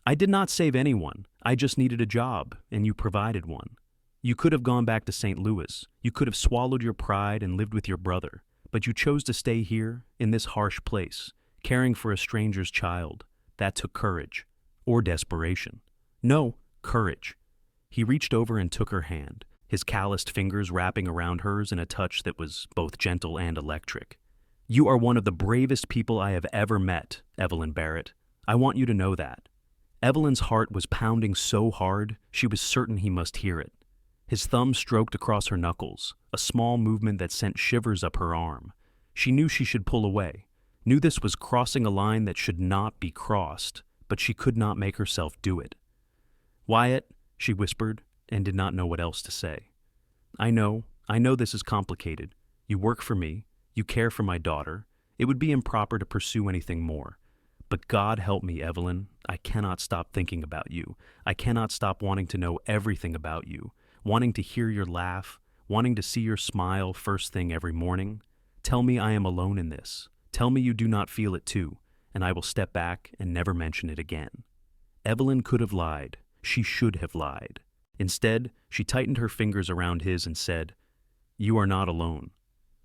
"I did not save anyone. I just needed a job, and you provided one. You could have gone back to St. Louis. You could have swallowed your pride and lived with your brother. But you chose to stay here, in this harsh place, caring for a stranger's child. That took courage. Or desperation. No, courage." He reached over and took her hand, his calloused fingers wrapping around hers in a touch that was both gentle and electric. "You are one of the bravest people I have ever met, Evelyn Barrett. I want you to know that." Evelyn's heart was pounding so hard, she was certain he must hear it. His thumb stroked across her knuckles, a small movement that sent shivers up her arm. She knew she should pull away, knew this was crossing a line that should not be crossed, but she could not make herself do it. "Wyatt," she whispered, and did not know what else to say. I know this is complicated. You work for me, you care for my daughter. It would be improper to pursue anything more. But God help me, Evelyn, I cannot stop thinking about you. I cannot stop wanting to know everything about you, wanting to hear your laugh, wanting to see your smile first thing every morning. Tell me I am alone in this. Tell me you do not feel it too, and I will step back and never mention it again." Evelyn could have lied. She should have lied. Instead, she tightened her fingers around his and said, "You are not alone."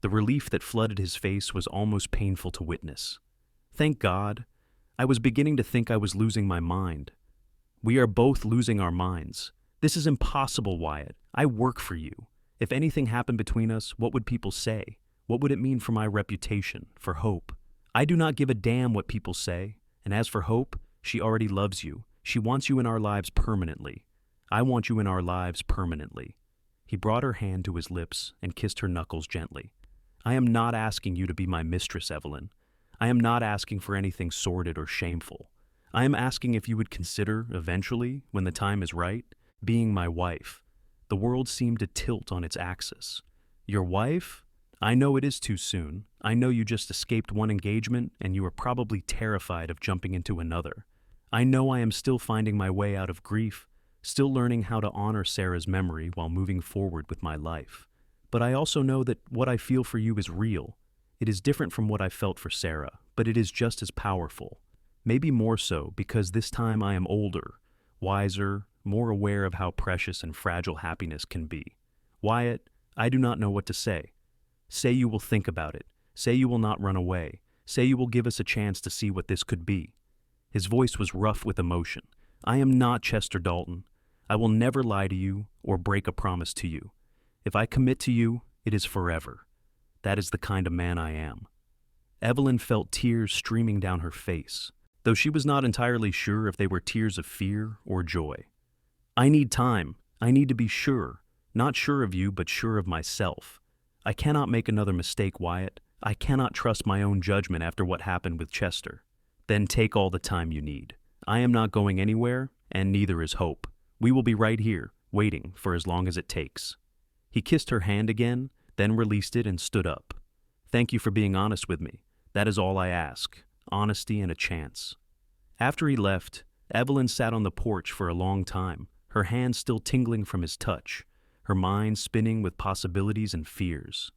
The relief that flooded his face was almost painful to witness. "Thank God. I was beginning to think I was losing my mind." "We are both losing our minds. This is impossible, Wyatt. I work for you. If anything happened between us, what would people say? What would it mean for my reputation, for Hope? I do not give a damn what people say. And as for Hope, she already loves you. She wants you in our lives permanently. I want you in our lives permanently." He brought her hand to his lips and kissed her knuckles gently. "I am not asking you to be my mistress, Evelyn. I am not asking for anything sordid or shameful. I am asking if you would consider, eventually, when the time is right, being my wife." The world seemed to tilt on its axis. "Your wife? I know it is too soon. I know you just escaped one engagement, and you are probably terrified of jumping into another. I know I am still finding my way out of grief, still learning how to honor Sarah's memory while moving forward with my life. But I also know that what I feel for you is real. It is different from what I felt for Sarah, but it is just as powerful. Maybe more so because this time I am older, wiser, more aware of how precious and fragile happiness can be. Wyatt, I do not know what to say. Say you will think about it. Say you will not run away. Say you will give us a chance to see what this could be." His voice was rough with emotion. "I am not Chester Dalton. I will never lie to you or break a promise to you. If I commit to you, it is forever. That is the kind of man I am." Evelyn felt tears streaming down her face, though she was not entirely sure if they were tears of fear or joy. "I need time. I need to be sure. Not sure of you, but sure of myself. I cannot make another mistake, Wyatt. I cannot trust my own judgment after what happened with Chester." "Then take all the time you need. I am not going anywhere, and neither is Hope. We will be right here, waiting for as long as it takes." He kissed her hand again, then released it and stood up. "Thank you for being honest with me. That is all I ask. Honesty and a chance." After he left, Evelyn sat on the porch for a long time, her hands still tingling from his touch, her mind spinning with possibilities and fears.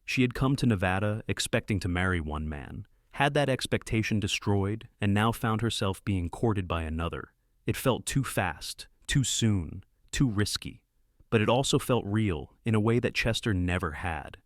She had come to Nevada expecting to marry one man, had that expectation destroyed, and now found herself being courted by another. It felt too fast, too soon, too risky. But it also felt real in a way that Chester never had.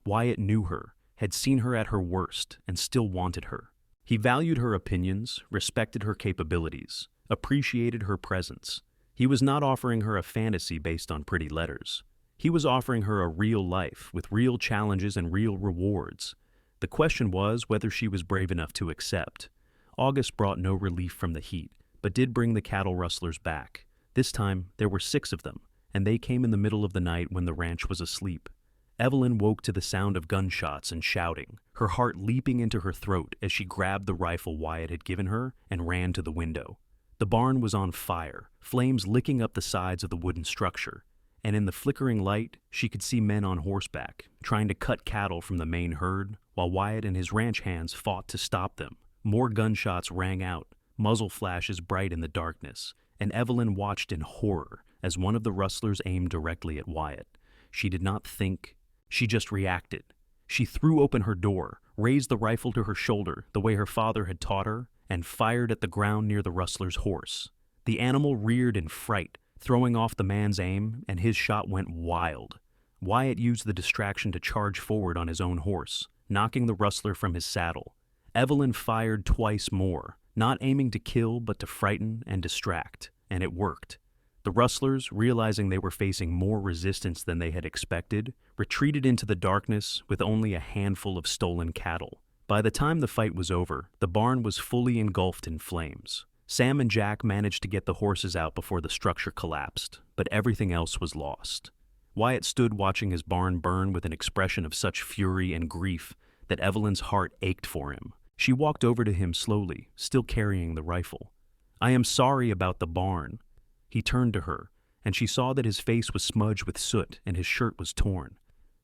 Wyatt knew her, had seen her at her worst, and still wanted her. He valued her opinions, respected her capabilities, appreciated her presence. He was not offering her a fantasy based on pretty letters. He was offering her a real life with real challenges and real rewards. The question was whether she was brave enough to accept. August brought no relief from the heat, but did bring the cattle rustlers back. This time, there were 6 of them, and they came in the middle of the night when the ranch was asleep. Evelyn woke to the sound of gunshots and shouting, her heart leaping into her throat as she grabbed the rifle Wyatt had given her and ran to the window. The barn was on fire, flames licking up the sides of the wooden structure, and in the flickering light, she could see men on horseback, trying to cut cattle from the main herd, while Wyatt and his ranch hands fought to stop them. More gunshots rang out, muzzle flashes bright in the darkness, and Evelyn watched in horror as one of the rustlers aimed directly at Wyatt. She did not think, she just reacted. She threw open her door, raised the rifle to her shoulder the way her father had taught her, and fired at the ground near the rustler's horse. The animal reared in fright, throwing off the man's aim, and his shot went wild. Wyatt used the distraction to charge forward on his own horse, knocking the rustler from his saddle. Evelyn fired twice more, not aiming to kill but to frighten and distract, and it worked. The rustlers, realizing they were facing more resistance than they had expected, retreated into the darkness with only a handful of stolen cattle. By the time the fight was over, the barn was fully engulfed in flames. Sam and Jack managed to get the horses out before the structure collapsed, but everything else was lost. Wyatt stood watching his barn burn with an expression of such fury and grief that Evelyn's heart ached for him. She walked over to him slowly, still carrying the rifle. "I am sorry about the barn." He turned to her, and she saw that his face was smudged with soot and his shirt was torn.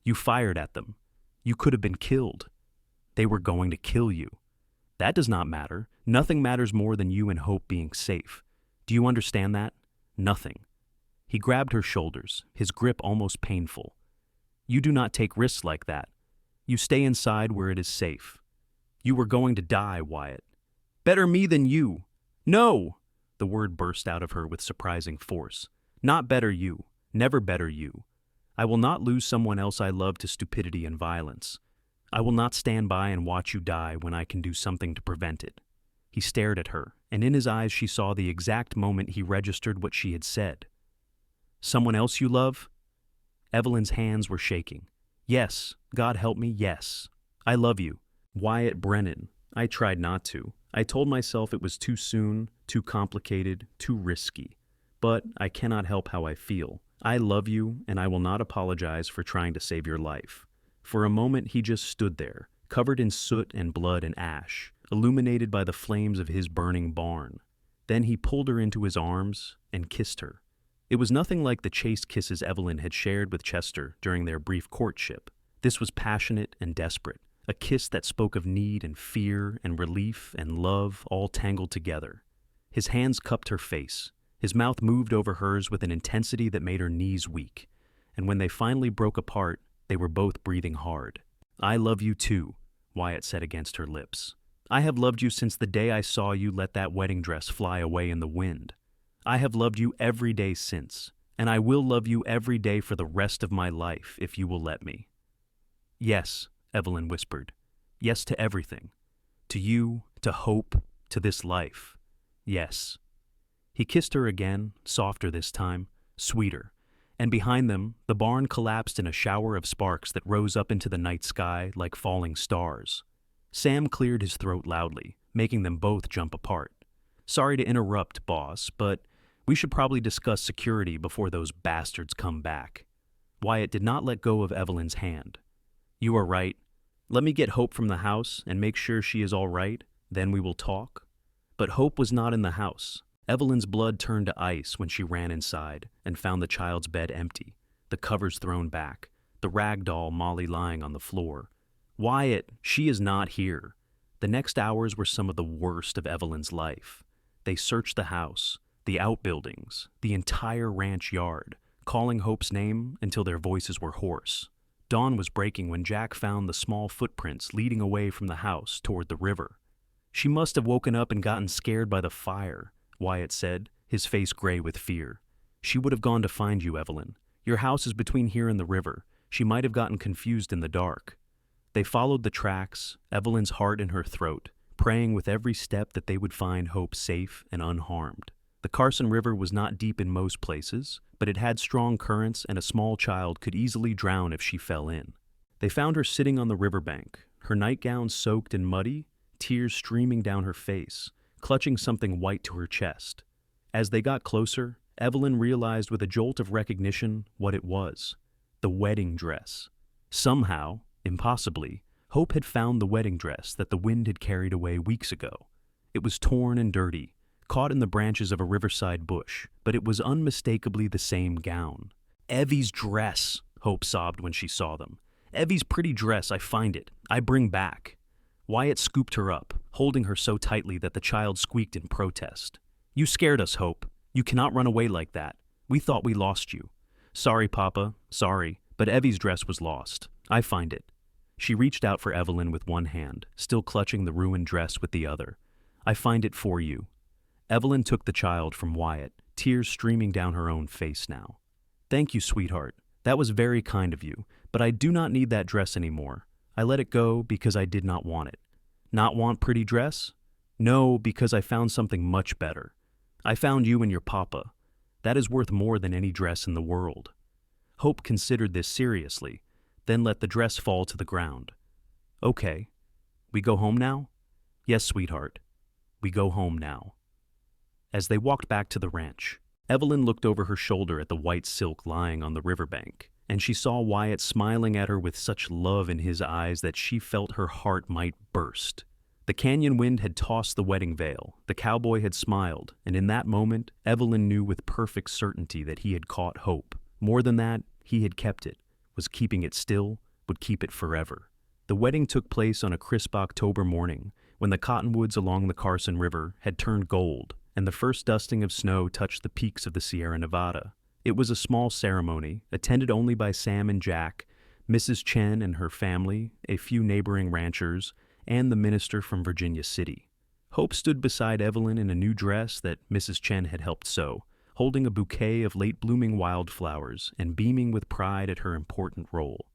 "You fired at them. You could have been killed. They were going to kill you. That does not matter. Nothing matters more than you and Hope being safe. Do you understand that? Nothing." He grabbed her shoulders, his grip almost painful. "You do not take risks like that. You stay inside where it is safe. You were going to die, Wyatt." "Better me than you." "No!" The word burst out of her with surprising force. "Not better you. Never better you. I will not lose someone else I love to stupidity and violence. I will not stand by and watch you die when I can do something to prevent it." He stared at her, and in his eyes she saw the exact moment he registered what she had said. "Someone else you love?" Evelyn's hands were shaking. "Yes, God help me, yes. I love you. Wyatt Brennan. I tried not to. I told myself it was too soon, too complicated, too risky. but I cannot help how I feel. I love you, and I will not apologize for trying to save your life." For a moment he just stood there, covered in soot and blood and ash, illuminated by the flames of his burning barn. Then he pulled her into his arms and kissed her. It was nothing like the chaste kisses Evelyn had shared with Chester during their brief courtship. This was passionate and desperate, a kiss that spoke of need and fear and relief and love all tangled together. His hands cupped her face. His mouth moved over hers with an intensity that made her knees weak. And when they finally broke apart, they were both breathing hard. "I love you too," Wyatt said against her lips. "I have loved you since the day I saw you let that wedding dress fly away in the wind. I have loved you every day since, and I will love you every day for the rest of my life if you will let me." "Yes," Evelyn whispered. "Yes to everything. To you, to hope, to this life. Yes." He kissed her again, softer this time, sweeter, and behind them, the barn collapsed in a shower of sparks that rose up into the night sky like falling stars. Sam cleared his throat loudly, making them both jump apart. "Sorry to interrupt, boss, but we should probably discuss security before those bastards come back." Wyatt did not let go of Evelyn's hand. "You are right. Let me get Hope from the house and make sure she is all right, then we will talk." But Hope was not in the house. Evelyn's blood turned to ice when she ran inside and found the child's bed empty, the covers thrown back, the rag doll Molly lying on the floor. "Wyatt, she is not here." The next hours were some of the worst of Evelyn's life. They searched the house, the outbuildings, the entire ranch yard, calling Hope's name until their voices were hoarse. Dawn was breaking when Jack found the small footprints leading away from the house toward the river. "She must have woken up and gotten scared by the fire," Wyatt said, his face gray with fear. "She would have gone to find you, Evelyn. Your house is between here and the river. She might have gotten confused in the dark." They followed the tracks, Evelyn's heart in her throat, praying with every step that they would find Hope safe and unharmed. The Carson River was not deep in most places, but it had strong currents and a small child could easily drown if she fell in. They found her sitting on the riverbank, her nightgown soaked and muddy, tears streaming down her face, clutching something white to her chest. As they got closer, Evelyn realized with a jolt of recognition what it was: the wedding dress. Somehow, impossibly, Hope had found the wedding dress that the wind had carried away weeks ago. It was torn and dirty, caught in the branches of a riverside bush, but it was unmistakably the same gown. "Evie's dress," Hope sobbed when she saw them. "Evie's pretty dress, I find it. I bring back." Wyatt scooped her up, holding her so tightly that the child squeaked in protest. "You scared us, Hope. You cannot run away like that. We thought we lost you." "Sorry, Papa, sorry, but Evie's dress was lost. I find it." She reached out for Evelyn with one hand, still clutching the ruined dress with the other. "I find it for you." Evelyn took the child from Wyatt, tears streaming down her own face now. "Thank you, sweetheart. That was very kind of you, but I do not need that dress anymore. I let it go because I did not want it." "Not want pretty dress?" "No, because I found something much better. I found you and your papa. That is worth more than any dress in the world." Hope considered this seriously, then let the dress fall to the ground. "Okay. We go home now?" "Yes, sweetheart. We go home now." As they walked back to the ranch, Evelyn looked over her shoulder at the white silk lying on the riverbank, and she saw Wyatt smiling at her with such love in his eyes that she felt her heart might burst. The canyon wind had tossed the wedding veil, the cowboy had smiled, and in that moment, Evelyn knew with perfect certainty that he had caught Hope. More than that, he had kept it, was keeping it still, would keep it forever. The wedding took place on a crisp October morning, when the cottonwoods along the Carson River had turned gold, and the first dusting of snow touched the peaks of the Sierra Nevada. It was a small ceremony, attended only by Sam and Jack, Mrs. Chen and her family, a few neighboring ranchers, and the minister from Virginia City. Hope stood beside Evelyn in a new dress that Mrs. Chen had helped sew, holding a bouquet of late-blooming wildflowers and beaming with pride at her important role.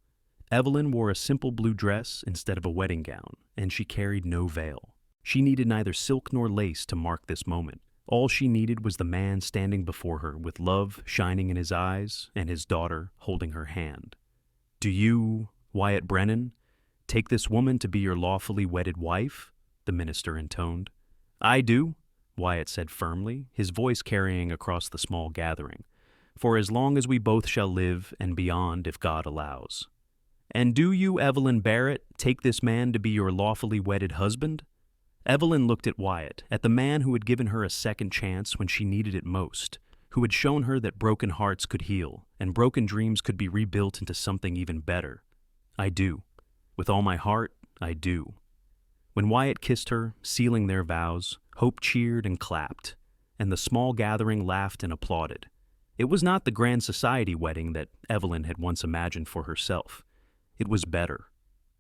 Evelyn wore a simple blue dress instead of a wedding gown, and she carried no veil. She needed neither silk nor lace to mark this moment. All she needed was the man standing before her with love shining in his eyes and his daughter holding her hand. "Do you, Wyatt Brennan, take this woman to be your lawfully wedded wife?" the minister intoned. "I do," Wyatt said firmly, his voice carrying across the small gathering. "For as long as we both shall live, and beyond if God allows." "And do you, Evelyn Barrett, take this man to be your lawfully wedded husband?" Evelyn looked at Wyatt, at the man who had given her a second chance when she needed it most, who had shown her that broken hearts could heal, and broken dreams could be rebuilt into something even better. "I do. With all my heart, I do." When Wyatt kissed her, sealing their vows, Hope cheered and clapped, and the small gathering laughed and applauded. It was not the grand society wedding that Evelyn had once imagined for herself. It was better.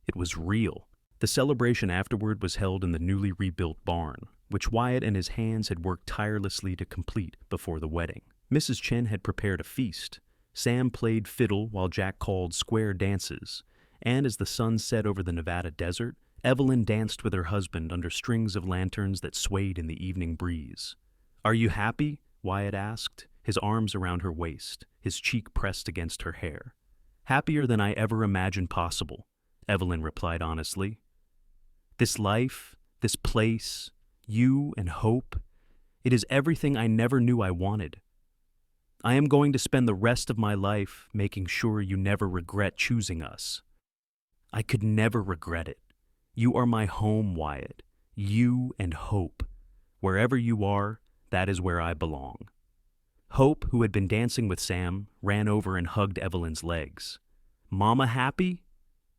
It was real. The celebration afterward was held in the newly rebuilt barn, which Wyatt and his hands had worked tirelessly to complete before the wedding. Mrs. Chen had prepared a feast. Sam played fiddle while Jack called square dances, and as the sun set over the Nevada desert, Evelyn danced with her husband under strings of lanterns that swayed in the evening breeze. "Are you happy?" Wyatt asked, his arms around her waist, his cheek pressed against her hair. "Happier than I ever imagined possible," Evelyn replied honestly. "This life, this place, you and Hope, it is everything I never knew I wanted. I am going to spend the rest of my life making sure you never regret choosing us. I could never regret it. You are my home, Wyatt. You and Hope. Wherever you are, that is where I belong." Hope, who had been dancing with Sam, ran over and hugged Evelyn's legs. "Mama happy?"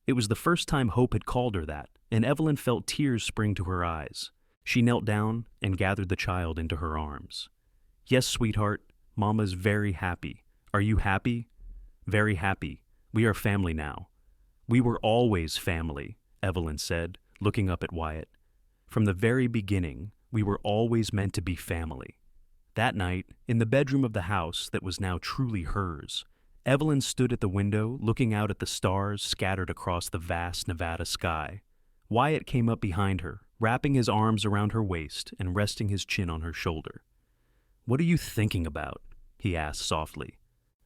It was the first time Hope had called her that, and Evelyn felt tears spring to her eyes. She knelt down and gathered the child into her arms. "Yes, sweetheart, Mama's very happy. Are you happy?" "Very happy. We are family now." "We were always family," Evelyn said, looking up at Wyatt. "From the very beginning, we were always meant to be family." That night, in the bedroom of the house that was now truly hers, Evelyn stood at the window looking out at the stars scattered across the vast Nevada sky. Wyatt came up behind her, wrapping his arms around her waist and resting his chin on her shoulder. "What are you thinking about?" he asked softly.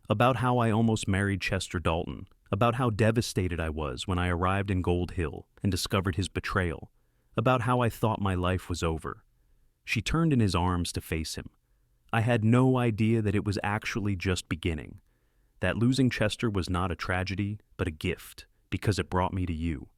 "About how I almost married Chester Dalton, about how devastated I was when I arrived in Gold Hill and discovered his betrayal, about how I thought my life was over." She turned in his arms to face him. "I had no idea that it was actually just beginning. That losing Chester was not a tragedy, but a gift, because it brought me to you.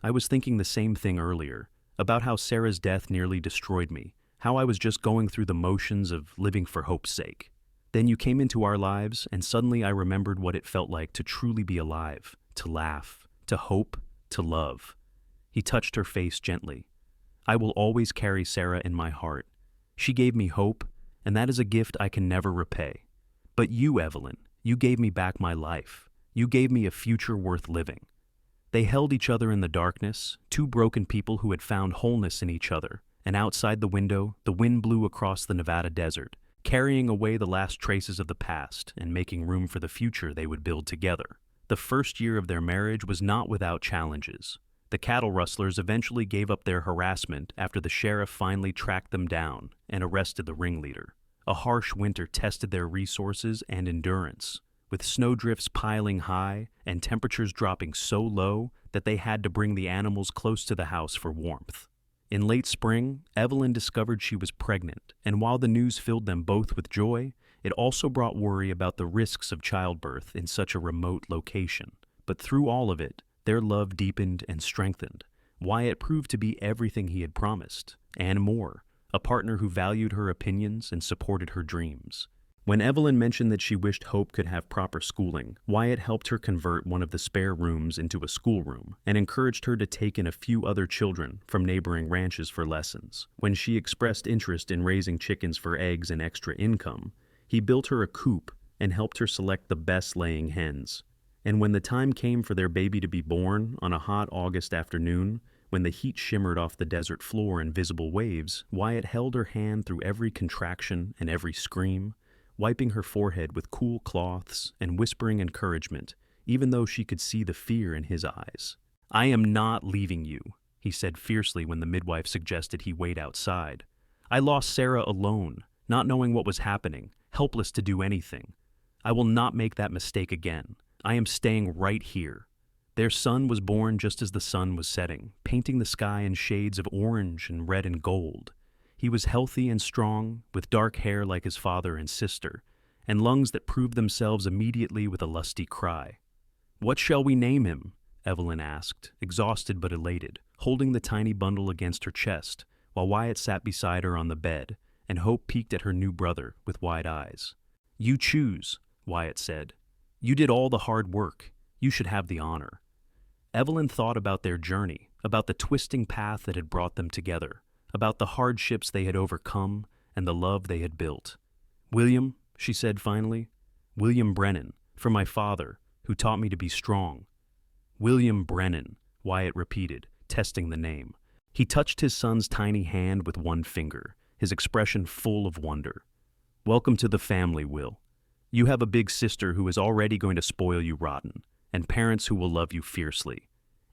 I was thinking the same thing earlier, about how Sarah's death nearly destroyed me, how I was just going through the motions of living for Hope's sake. Then you came into our lives, and suddenly I remembered what it felt like to truly be alive, to laugh, to hope, to love." He touched her face gently. "I will always carry Sarah in my heart. She gave me hope, and that is a gift I can never repay. But you, Evelyn, you gave me back my life. You gave me a future worth living." They held each other in the darkness, two broken people who had found wholeness in each other, and outside the window, the wind blew across the Nevada desert, carrying away the last traces of the past and making room for the future they would build together. The first year of their marriage was not without challenges. The cattle rustlers eventually gave up their harassment after the sheriff finally tracked them down and arrested the ringleader. A harsh winter tested their resources and endurance, with snowdrifts piling high and temperatures dropping so low that they had to bring the animals close to the house for warmth. In late spring, Evelyn discovered she was pregnant, and while the news filled them both with joy, it also brought worry about the risks of childbirth in such a remote location. But through all of it, their love deepened and strengthened. Wyatt proved to be everything he had promised, and more, a partner who valued her opinions and supported her dreams. When Evelyn mentioned that she wished Hope could have proper schooling, Wyatt helped her convert one of the spare rooms into a schoolroom and encouraged her to take in a few other children from neighboring ranches for lessons. When she expressed interest in raising chickens for eggs and extra income, he built her a coop and helped her select the best laying hens. And when the time came for their baby to be born on a hot August afternoon, when the heat shimmered off the desert floor in visible waves, Wyatt held her hand through every contraction and every scream, wiping her forehead with cool cloths and whispering encouragement, even though she could see the fear in his eyes. "I am not leaving you," he said fiercely when the midwife suggested he wait outside. "I lost Sarah alone, not knowing what was happening, helpless to do anything. I will not make that mistake again. I am staying right here." Their son was born just as the sun was setting, painting the sky in shades of orange and red and gold. He was healthy and strong, with dark hair like his father and sister, and lungs that proved themselves immediately with a lusty cry. "What shall we name him?" Evelyn asked, exhausted but elated, holding the tiny bundle against her chest, while Wyatt sat beside her on the bed, and Hope peeked at her new brother with wide eyes. "You choose," Wyatt said. "You did all the hard work. You should have the honor." Evelyn thought about their journey, about the twisting path that had brought them together, about the hardships they had overcome and the love they had built. "William," she said finally. "William Brennan, for my father, who taught me to be strong." "William Brennan," Wyatt repeated, testing the name. He touched his son's tiny hand with one finger, his expression full of wonder. "Welcome to the family, Will. You have a big sister who is already going to spoil you rotten, and parents who will love you fiercely.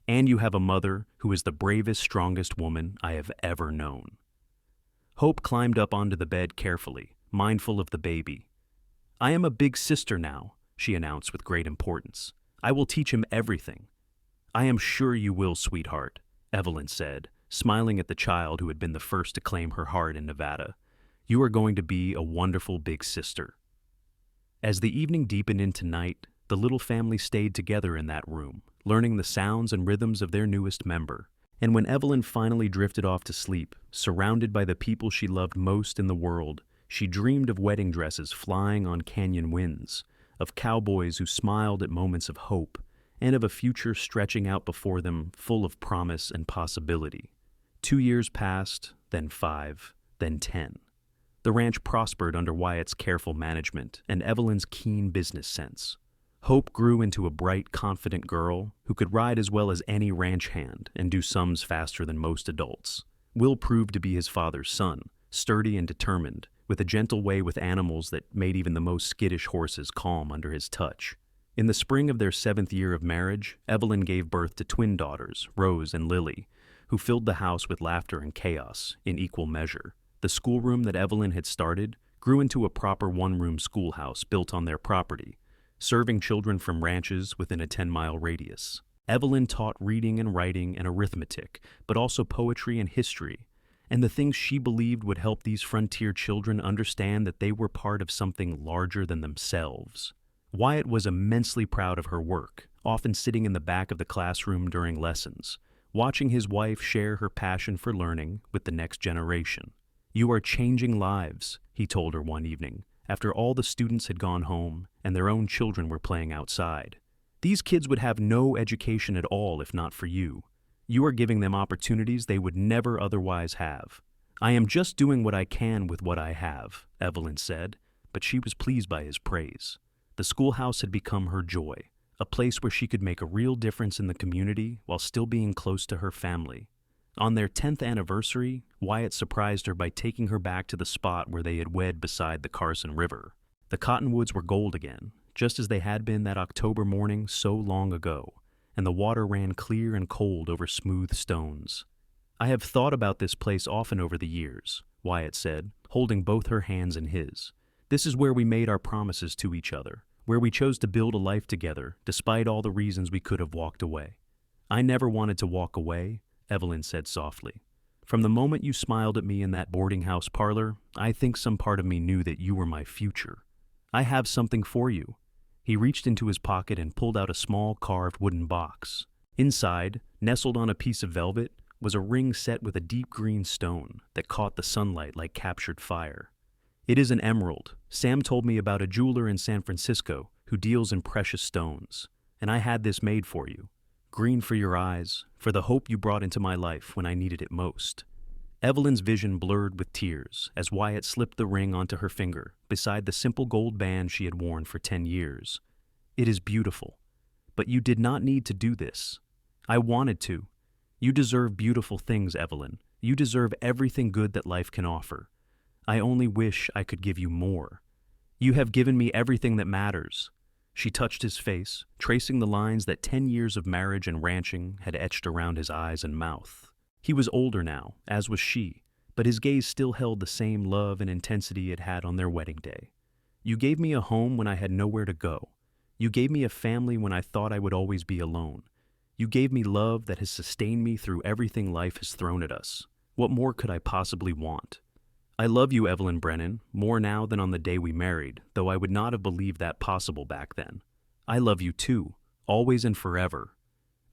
And you have a mother who is the bravest, strongest woman I have ever known." Hope climbed up onto the bed carefully, mindful of the baby. "I am a big sister now," she announced with great importance. "I will teach him everything." "I am sure you will, sweetheart," Evelyn said, smiling at the child who had been the first to claim her heart in Nevada. "You are going to be a wonderful big sister." As the evening deepened into night, the little family stayed together in that room, learning the sounds and rhythms of their newest member. And when Evelyn finally drifted off to sleep, surrounded by the people she loved most in the world, she dreamed of wedding dresses flying on canyon winds, of cowboys who smiled at moments of hope, and of a future stretching out before them full of promise and possibility. 2 years passed, then 5, then 10. The ranch prospered under Wyatt's careful management and Evelyn's keen business sense. Hope grew into a bright, confident girl who could ride as well as any ranch hand and do sums faster than most adults. Will proved to be his father's son, sturdy and determined, with a gentle way with animals that made even the most skittish horses calm under his touch. In the spring of their 7th year of marriage, Evelyn gave birth to twin daughters, Rose and Lily, who filled the house with laughter and chaos in equal measure. The schoolroom that Evelyn had started grew into a proper one-room schoolhouse built on their property, serving children from ranches within a 10-mile radius. Evelyn taught reading and writing and arithmetic, but also poetry and history, and the things she believed would help these frontier children understand that they were part of something larger than themselves. Wyatt was immensely proud of her work, often sitting in the back of the classroom during lessons, watching his wife share her passion for learning with the next generation. "You are changing lives," he told her one evening, after all the students had gone home and their own children were playing outside. "These kids would have no education at all if not for you. You are giving them opportunities they would never otherwise have." "I am just doing what I can with what I have," Evelyn said, but she was pleased by his praise. The schoolhouse had become her joy, a place where she could make a real difference in the community while still being close to her family. On their 10th anniversary, Wyatt surprised her by taking her back to the spot where they had wed beside the Carson River. The cottonwoods were gold again, just as they had been that October morning so long ago, and the water ran clear and cold over smooth stones. "I have thought about this place often over the years," Wyatt said, holding both her hands in his. "This is where we made our promises to each other, where we chose to build a life together despite all the reasons we could have walked away." "I never wanted to walk away," Evelyn said softly. "From the moment you smiled at me in that boarding house parlor, I think some part of me knew that you were my future. I have something for you." He reached into his pocket and pulled out a small carved wooden box. Inside, nestled on a piece of velvet, was a ring set with a deep green stone that caught the sunlight like captured fire. "It is an emerald. Sam told me about a jeweler in San Francisco who deals in precious stones, and I had this made for you. Green for your eyes, for the hope you brought into my life when I needed it most." Evelyn's vision blurred with tears as Wyatt slipped the ring onto her finger beside the simple gold band she had worn for 10 years. "It is beautiful, but you did not need to do this. I wanted to. You deserve beautiful things, Evelyn. You deserve everything good that life can offer. I only wish I could give you more. You have given me everything that matters." She touched his face, tracing the lines that 10 years of marriage and ranching had etched around his eyes and mouth. He was older now, as was she, but his gaze still held the same love and intensity it had on their wedding day. "You gave me a home when I had nowhere to go. You gave me a family when I thought I would always be alone. You gave me love that has sustained me through everything life has thrown at us. What more could I possibly want?" I love you, Evelyn Brennan, more now than on the day we married, though I would not have believed that possible back then. I love you too, always and forever.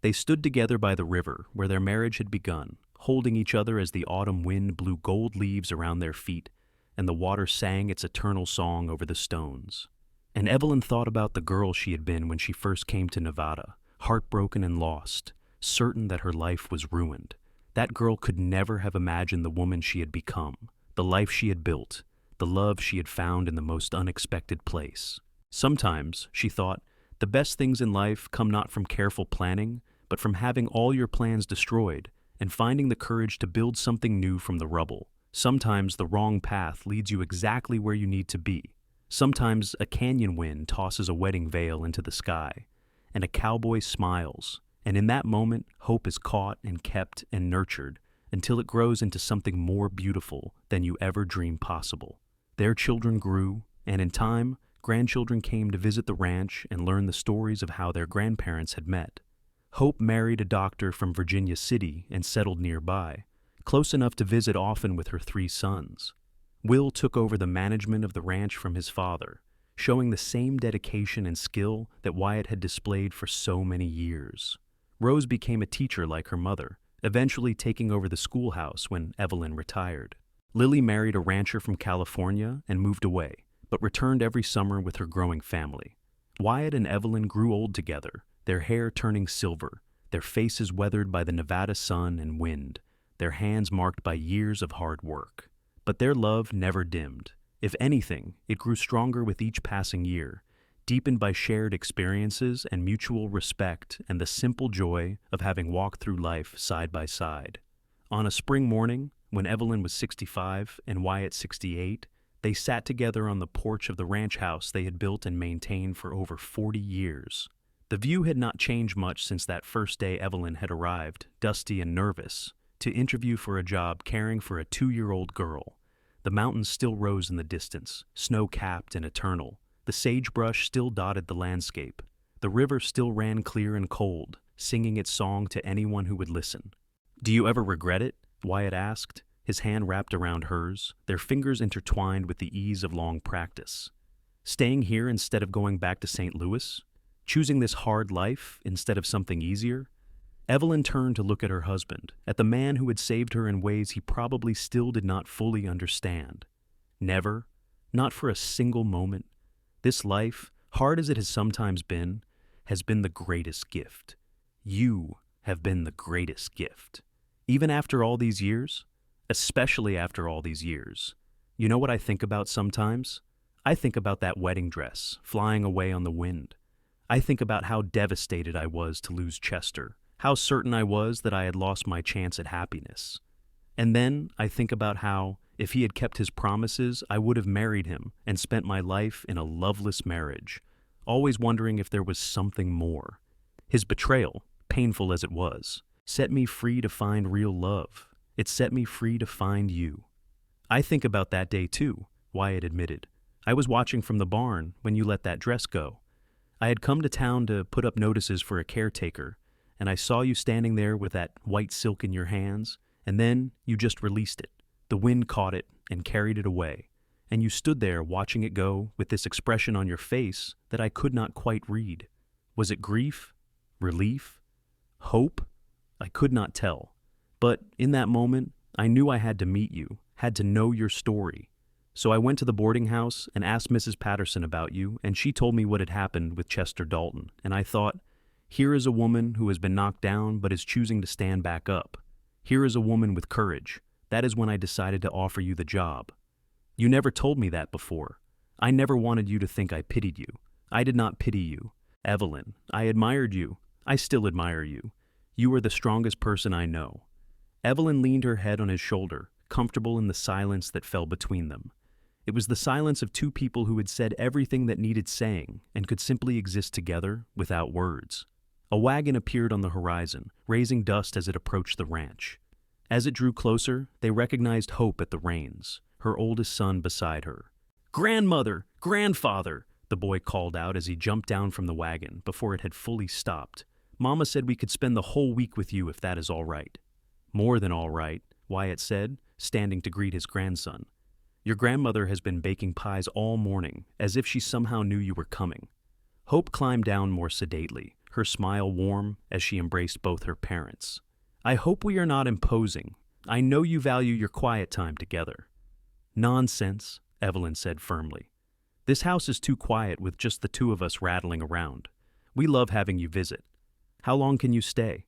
They stood together by the river where their marriage had begun, holding each other as the autumn wind blew gold leaves around their feet and the water sang its eternal song over the stones. And Evelyn thought about the girl she had been when she first came to Nevada, heartbroken and lost, certain that her life was ruined. That girl could never have imagined the woman she had become, the life she had built, the love she had found in the most unexpected place. Sometimes, she thought, the best things in life come not from careful planning, but from having all your plans destroyed and finding the courage to build something new from the rubble. Sometimes the wrong path leads you exactly where you need to be. Sometimes a canyon wind tosses a wedding veil into the sky, and a cowboy smiles, and in that moment hope is caught and kept and nurtured until it grows into something more beautiful than you ever dreamed possible. Their children grew, and in time, grandchildren came to visit the ranch and learn the stories of how their grandparents had met. Hope married a doctor from Virginia City and settled nearby, close enough to visit often with her 3 sons. Will took over the management of the ranch from his father, showing the same dedication and skill that Wyatt had displayed for so many years. Rose became a teacher like her mother, eventually taking over the schoolhouse when Evelyn retired. Lily married a rancher from California and moved away, but returned every summer with her growing family. Wyatt and Evelyn grew old together, their hair turning silver, their faces weathered by the Nevada sun and wind, their hands marked by years of hard work. But their love never dimmed. If anything, it grew stronger with each passing year, deepened by shared experiences and mutual respect and the simple joy of having walked through life side by side. On a spring morning, when Evelyn was 65 and Wyatt 68, they sat together on the porch of the ranch house they had built and maintained for over 40 years. The view had not changed much since that first day Evelyn had arrived, dusty and nervous, to interview for a job caring for a 2-year-old girl. The mountains still rose in the distance, snow-capped and eternal. The sagebrush still dotted the landscape. The river still ran clear and cold, singing its song to anyone who would listen. "Do you ever regret it?" Wyatt asked, his hand wrapped around hers, their fingers intertwined with the ease of long practice. "Staying here instead of going back to St. Louis? Choosing this hard life instead of something easier?" Evelyn turned to look at her husband, at the man who had saved her in ways he probably still did not fully understand. Never, not for a single moment. This life, hard as it has sometimes been, has been the greatest gift. You have been the greatest gift. Even after all these years, especially after all these years. You know what I think about sometimes? I think about that wedding dress flying away on the wind. I think about how devastated I was to lose Chester, how certain I was that I had lost my chance at happiness. And then I think about how, if he had kept his promises, I would have married him and spent my life in a loveless marriage, always wondering if there was something more. His betrayal, painful as it was, set me free to find real love. It set me free to find you. I think about that day too, Wyatt admitted. I was watching from the barn when you let that dress go. I had come to town to put up notices for a caretaker, and I saw you standing there with that white silk in your hands, and then you just released it. The wind caught it and carried it away, and you stood there watching it go with this expression on your face that I could not quite read. Was it grief? Relief? Hope? I could not tell. But in that moment, I knew I had to meet you, had to know your story. So I went to the boarding house and asked Mrs. Patterson about you, and she told me what had happened with Chester Dalton, and I thought, here is a woman who has been knocked down but is choosing to stand back up. Here is a woman with courage. That is when I decided to offer you the job. You never told me that before. I never wanted you to think I pitied you. I did not pity you. Evelyn, I admired you. I still admire you. You are the strongest person I know. Evelyn leaned her head on his shoulder, comfortable in the silence that fell between them. It was the silence of 2 people who had said everything that needed saying and could simply exist together without words. A wagon appeared on the horizon, raising dust as it approached the ranch. As it drew closer, they recognized Hope at the reins, her oldest son beside her. "Grandmother! Grandfather!" the boy called out as he jumped down from the wagon before it had fully stopped. "Mama said we could spend the whole week with you if that is all right." "More than all right," Wyatt said, standing to greet his grandson. Your grandmother has been baking pies all morning, as if she somehow knew you were coming." Hope climbed down more sedately, her smile warm as she embraced both her parents. "I hope we are not imposing. I know you value your quiet time together." "Nonsense," Evelyn said firmly. "This house is too quiet with just the two of us rattling around. We love having you visit. How long can you stay?"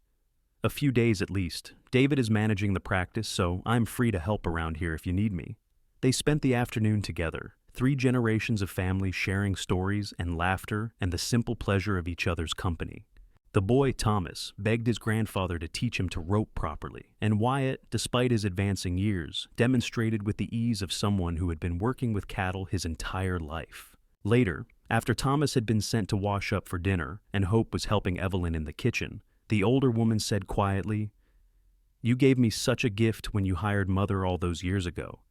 "A few days at least. David is managing the practice, so I'm free to help around here if you need me." They spent the afternoon together, 3 generations of family sharing stories and laughter and the simple pleasure of each other's company. The boy, Thomas, begged his grandfather to teach him to rope properly, and Wyatt, despite his advancing years, demonstrated with the ease of someone who had been working with cattle his entire life. Later, after Thomas had been sent to wash up for dinner and Hope was helping Evelyn in the kitchen, the older woman said quietly, "You gave me such a gift when you hired Mother all those years ago.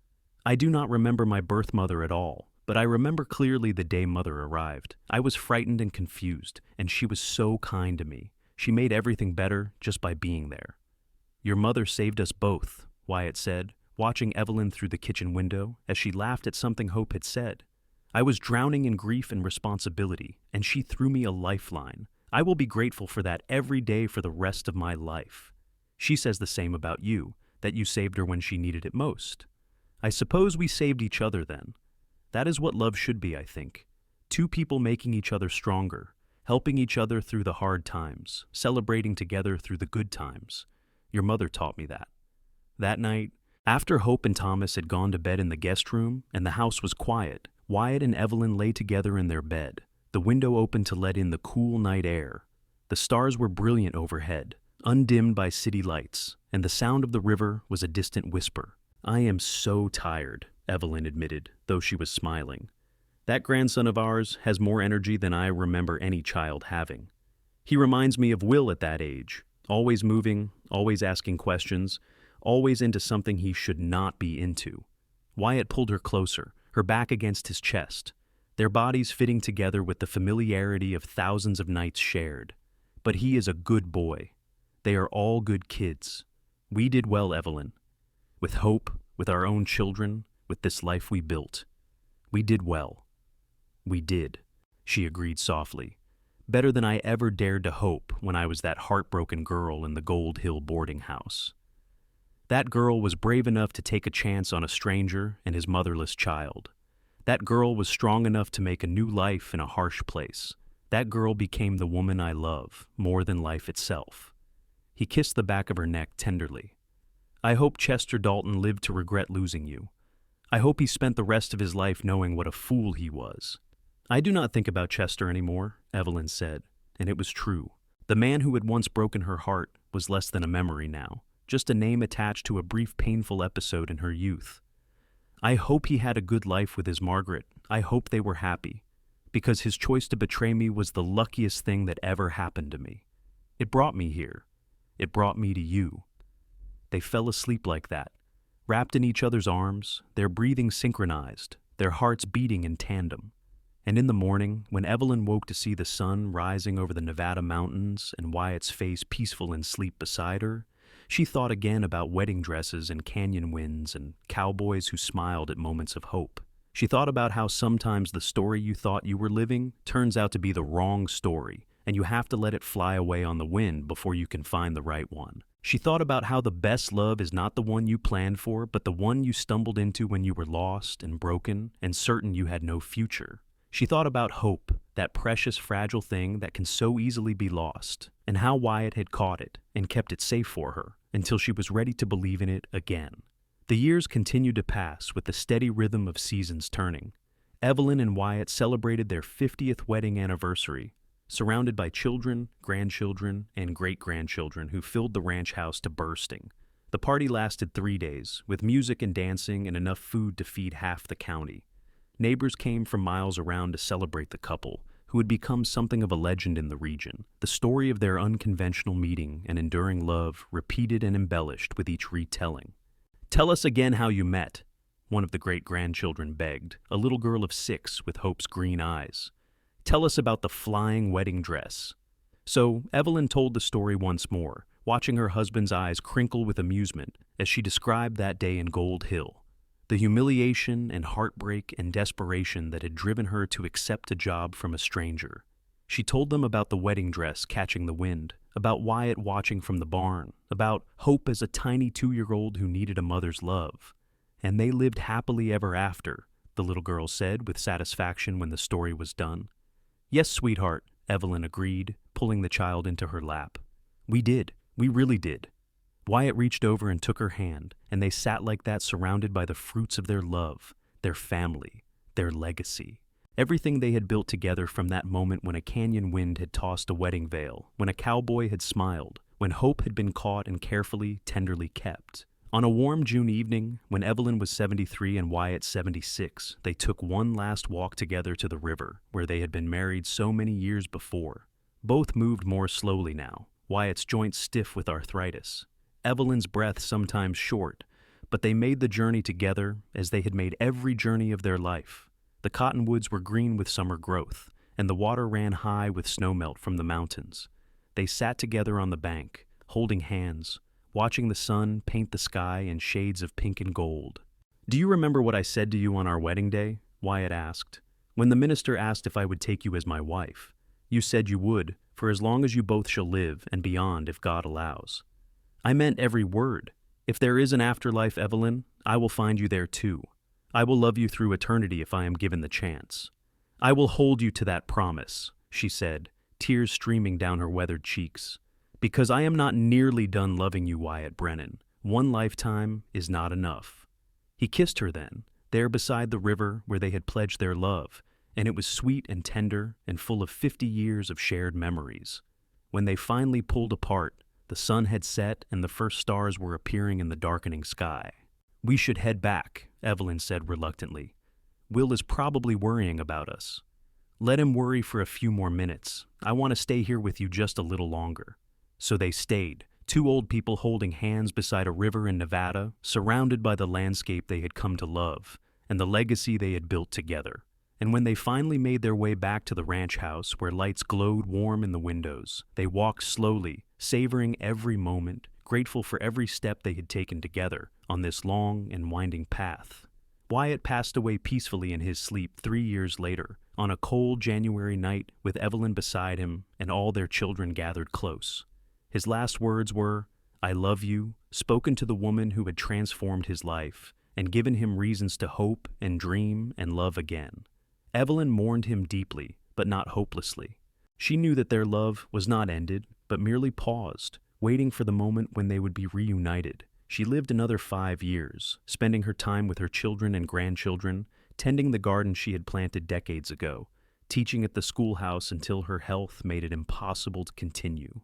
I do not remember my birth mother at all, but I remember clearly the day Mother arrived. I was frightened and confused, and she was so kind to me. She made everything better just by being there." "Your mother saved us both," Wyatt said, watching Evelyn through the kitchen window as she laughed at something Hope had said. "I was drowning in grief and responsibility, and she threw me a lifeline. I will be grateful for that every day for the rest of my life. She says the same about you, that you saved her when she needed it most. I suppose we saved each other then. That is what love should be, I think. 2 people making each other stronger, helping each other through the hard times, celebrating together through the good times. Your mother taught me that." That night, after Hope and Thomas had gone to bed in the guest room and the house was quiet, Wyatt and Evelyn lay together in their bed, the window open to let in the cool night air. The stars were brilliant overhead, undimmed by city lights, and the sound of the river was a distant whisper. "I am so tired," Evelyn admitted, though she was smiling. "That grandson of ours has more energy than I remember any child having. He reminds me of Will at that age, always moving, always asking questions, always into something he should not be into." Wyatt pulled her closer, her back against his chest, their bodies fitting together with the familiarity of thousands of nights shared. "But he is a good boy. They are all good kids. We did well, Evelyn. With Hope, with our own children, with this life we built. We did well." "We did," she agreed softly. "Better than I ever dared to hope when I was that heartbroken girl in the Gold Hill boarding house. That girl was brave enough to take a chance on a stranger and his motherless child. That girl was strong enough to make a new life in a harsh place. That girl became the woman I love, more than life itself." He kissed the back of her neck tenderly. "I hope Chester Dalton lived to regret losing you. I hope he spent the rest of his life knowing what a fool he was." "I do not think about Chester anymore," Evelyn said, and it was true. The man who had once broken her heart was less than a memory now, just a name attached to a brief painful episode in her youth. "I hope he had a good life with his Margaret. I hope they were happy, because his choice to betray me was the luckiest thing that ever happened to me. It brought me here. It brought me to you." They fell asleep like that, wrapped in each other's arms, their breathing synchronized, their hearts beating in tandem. And in the morning, when Evelyn woke to see the sun rising over the Nevada mountains and Wyatt's face peaceful in sleep beside her, she thought again about wedding dresses and canyon winds and cowboys who smiled at moments of hope. She thought about how sometimes the story you thought you were living turns out to be the wrong story, and you have to let it fly away on the wind before you can find the right one. She thought about how the best love is not the one you planned for, but the one you stumbled into when you were lost and broken and certain you had no future. She thought about hope, that precious, fragile thing that can so easily be lost, and how Wyatt had caught it and kept it safe for her until she was ready to believe in it again. The years continued to pass with the steady rhythm of seasons turning. Evelyn and Wyatt celebrated their 50th wedding anniversary, surrounded by children, grandchildren, and great-grandchildren who filled the ranch house to bursting. The party lasted 3 days, with music and dancing and enough food to feed half the county. Neighbors came from miles around to celebrate the couple, who had become something of a legend in the region. The story of their unconventional meeting and enduring love repeated and embellished with each retelling. "Tell us again how you met," one of the great-grandchildren begged, a little girl of 6 with Hope's green eyes. "Tell us about the flying wedding dress." So Evelyn told the story once more, watching her husband's eyes crinkle with amusement as she described that day in Gold Hill. the humiliation and heartbreak and desperation that had driven her to accept a job from a stranger. She told them about the wedding dress catching the wind, about Wyatt watching from the barn, about Hope as a tiny 2-year-old who needed a mother's love. And they lived happily ever after, the little girl said with satisfaction when the story was done. Yes, sweetheart, Evelyn agreed, pulling the child into her lap. We did. We really did. Wyatt reached over and took her hand, and they sat like that surrounded by the fruits of their love, their family, their legacy. Everything they had built together from that moment when a canyon wind had tossed a wedding veil, when a cowboy had smiled, when hope had been caught and carefully, tenderly kept. On a warm June evening, when Evelyn was 73 and Wyatt 76, they took one last walk together to the river, where they had been married so many years before. Both moved more slowly now, Wyatt's joints stiff with arthritis, Evelyn's breath sometimes short, but they made the journey together as they had made every journey of their life. The cottonwoods were green with summer growth, and the water ran high with snowmelt from the mountains. They sat together on the bank, holding hands, watching the sun paint the sky in shades of pink and gold. "Do you remember what I said to you on our wedding day?" Wyatt asked. "When the minister asked if I would take you as my wife, you said you would, for as long as you both shall live, and beyond if God allows." "I meant every word. If there is an afterlife, Evelyn, I will find you there too. I will love you through eternity if I am given the chance. I will hold you to that promise," she said, tears streaming down her weathered cheeks. "Because I am not nearly done loving you, Wyatt Brennan. One lifetime is not enough." He kissed her then, there beside the river where they had pledged their love, and it was sweet and tender and full of 50 years of shared memories. When they finally pulled apart, the sun had set and the first stars were appearing in the darkening sky. "We should head back," Evelyn said reluctantly. "Will is probably worrying about us." "Let him worry for a few more minutes. I want to stay here with you just a little longer." So they stayed, two old people holding hands beside a river in Nevada, surrounded by the landscape they had come to love and the legacy they had built together. And when they finally made their way back to the ranch house where lights glowed warm in the windows, they walked slowly, savoring every moment, grateful for every step they had taken together on this long and winding path. Wyatt passed away peacefully in his sleep 3 years later, on a cold January night with Evelyn beside him and all their children gathered close. His last words were, "I love you," spoken to the woman who had transformed his life and given him reasons to hope and dream and love again. Evelyn mourned him deeply, but not hopelessly. She knew that their love was not ended, but merely paused, waiting for the moment when they would be reunited. She lived another 5 years, spending her time with her children and grandchildren, tending the garden she had planted decades ago, teaching at the schoolhouse until her health made it impossible to continue.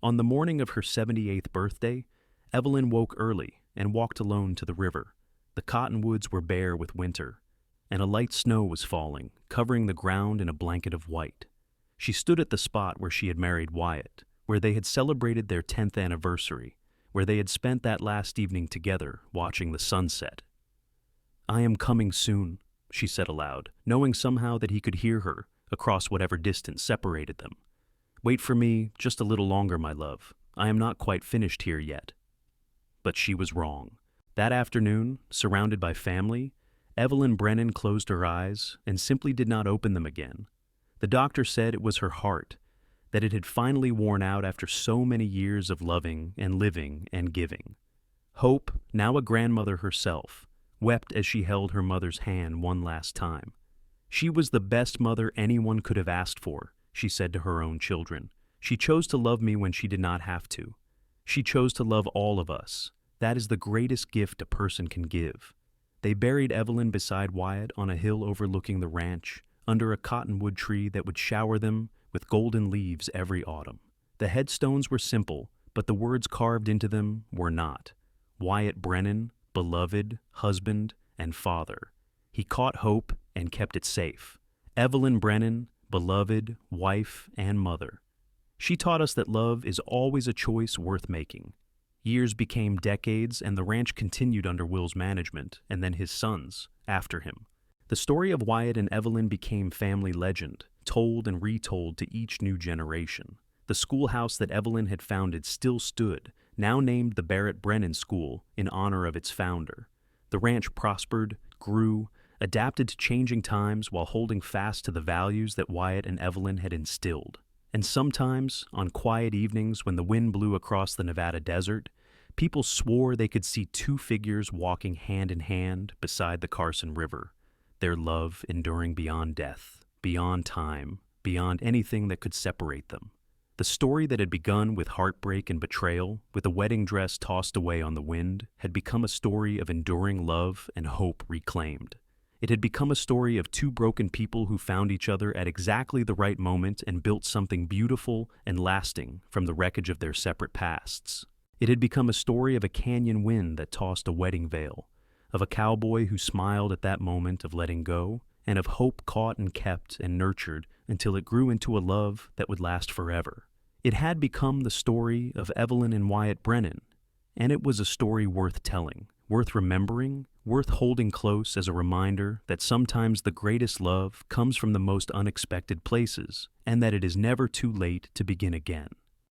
On the morning of her 78th birthday, Evelyn woke early and walked alone to the river. The cottonwoods were bare with winter, and a light snow was falling, covering the ground in a blanket of white. She stood at the spot where she had married Wyatt, where they had celebrated their 10th anniversary, where they had spent that last evening together, watching the sunset. "I am coming soon," she said aloud, knowing somehow that he could hear her across whatever distance separated them. "Wait for me just a little longer, my love. I am not quite finished here yet." But she was wrong. That afternoon, surrounded by family, Evelyn Brennan closed her eyes and simply did not open them again. The doctor said it was her heart, that it had finally worn out after so many years of loving and living and giving. Hope, now a grandmother herself, wept as she held her mother's hand one last time. She was the best mother anyone could have asked for, she said to her own children. She chose to love me when she did not have to. She chose to love all of us. That is the greatest gift a person can give. They buried Evelyn beside Wyatt on a hill overlooking the ranch, under a cottonwood tree that would shower them with golden leaves every autumn. The headstones were simple, but the words carved into them were not. Wyatt Brennan, beloved, husband, and father. He caught hope and kept it safe. Evelyn Brennan, beloved, wife, and mother. She taught us that love is always a choice worth making. Years became decades, and the ranch continued under Will's management, and then his sons, after him. The story of Wyatt and Evelyn became family legend, told and retold to each new generation. The schoolhouse that Evelyn had founded still stood, now named the Barrett Brennan School in honor of its founder. The ranch prospered, grew, adapted to changing times while holding fast to the values that Wyatt and Evelyn had instilled. And sometimes, on quiet evenings when the wind blew across the Nevada desert, people swore they could see two figures walking hand in hand beside the Carson River, their love enduring beyond death, beyond time, beyond anything that could separate them. The story that had begun with heartbreak and betrayal, with a wedding dress tossed away on the wind, had become a story of enduring love and hope reclaimed. It had become a story of two broken people who found each other at exactly the right moment and built something beautiful and lasting from the wreckage of their separate pasts. It had become a story of a canyon wind that tossed a wedding veil, of a cowboy who smiled at that moment of letting go, and of hope caught and kept and nurtured until it grew into a love that would last forever. It had become the story of Evelyn and Wyatt Brennan, and it was a story worth telling, worth remembering, worth holding close as a reminder that sometimes the greatest love comes from the most unexpected places, and that it is never too late to begin again.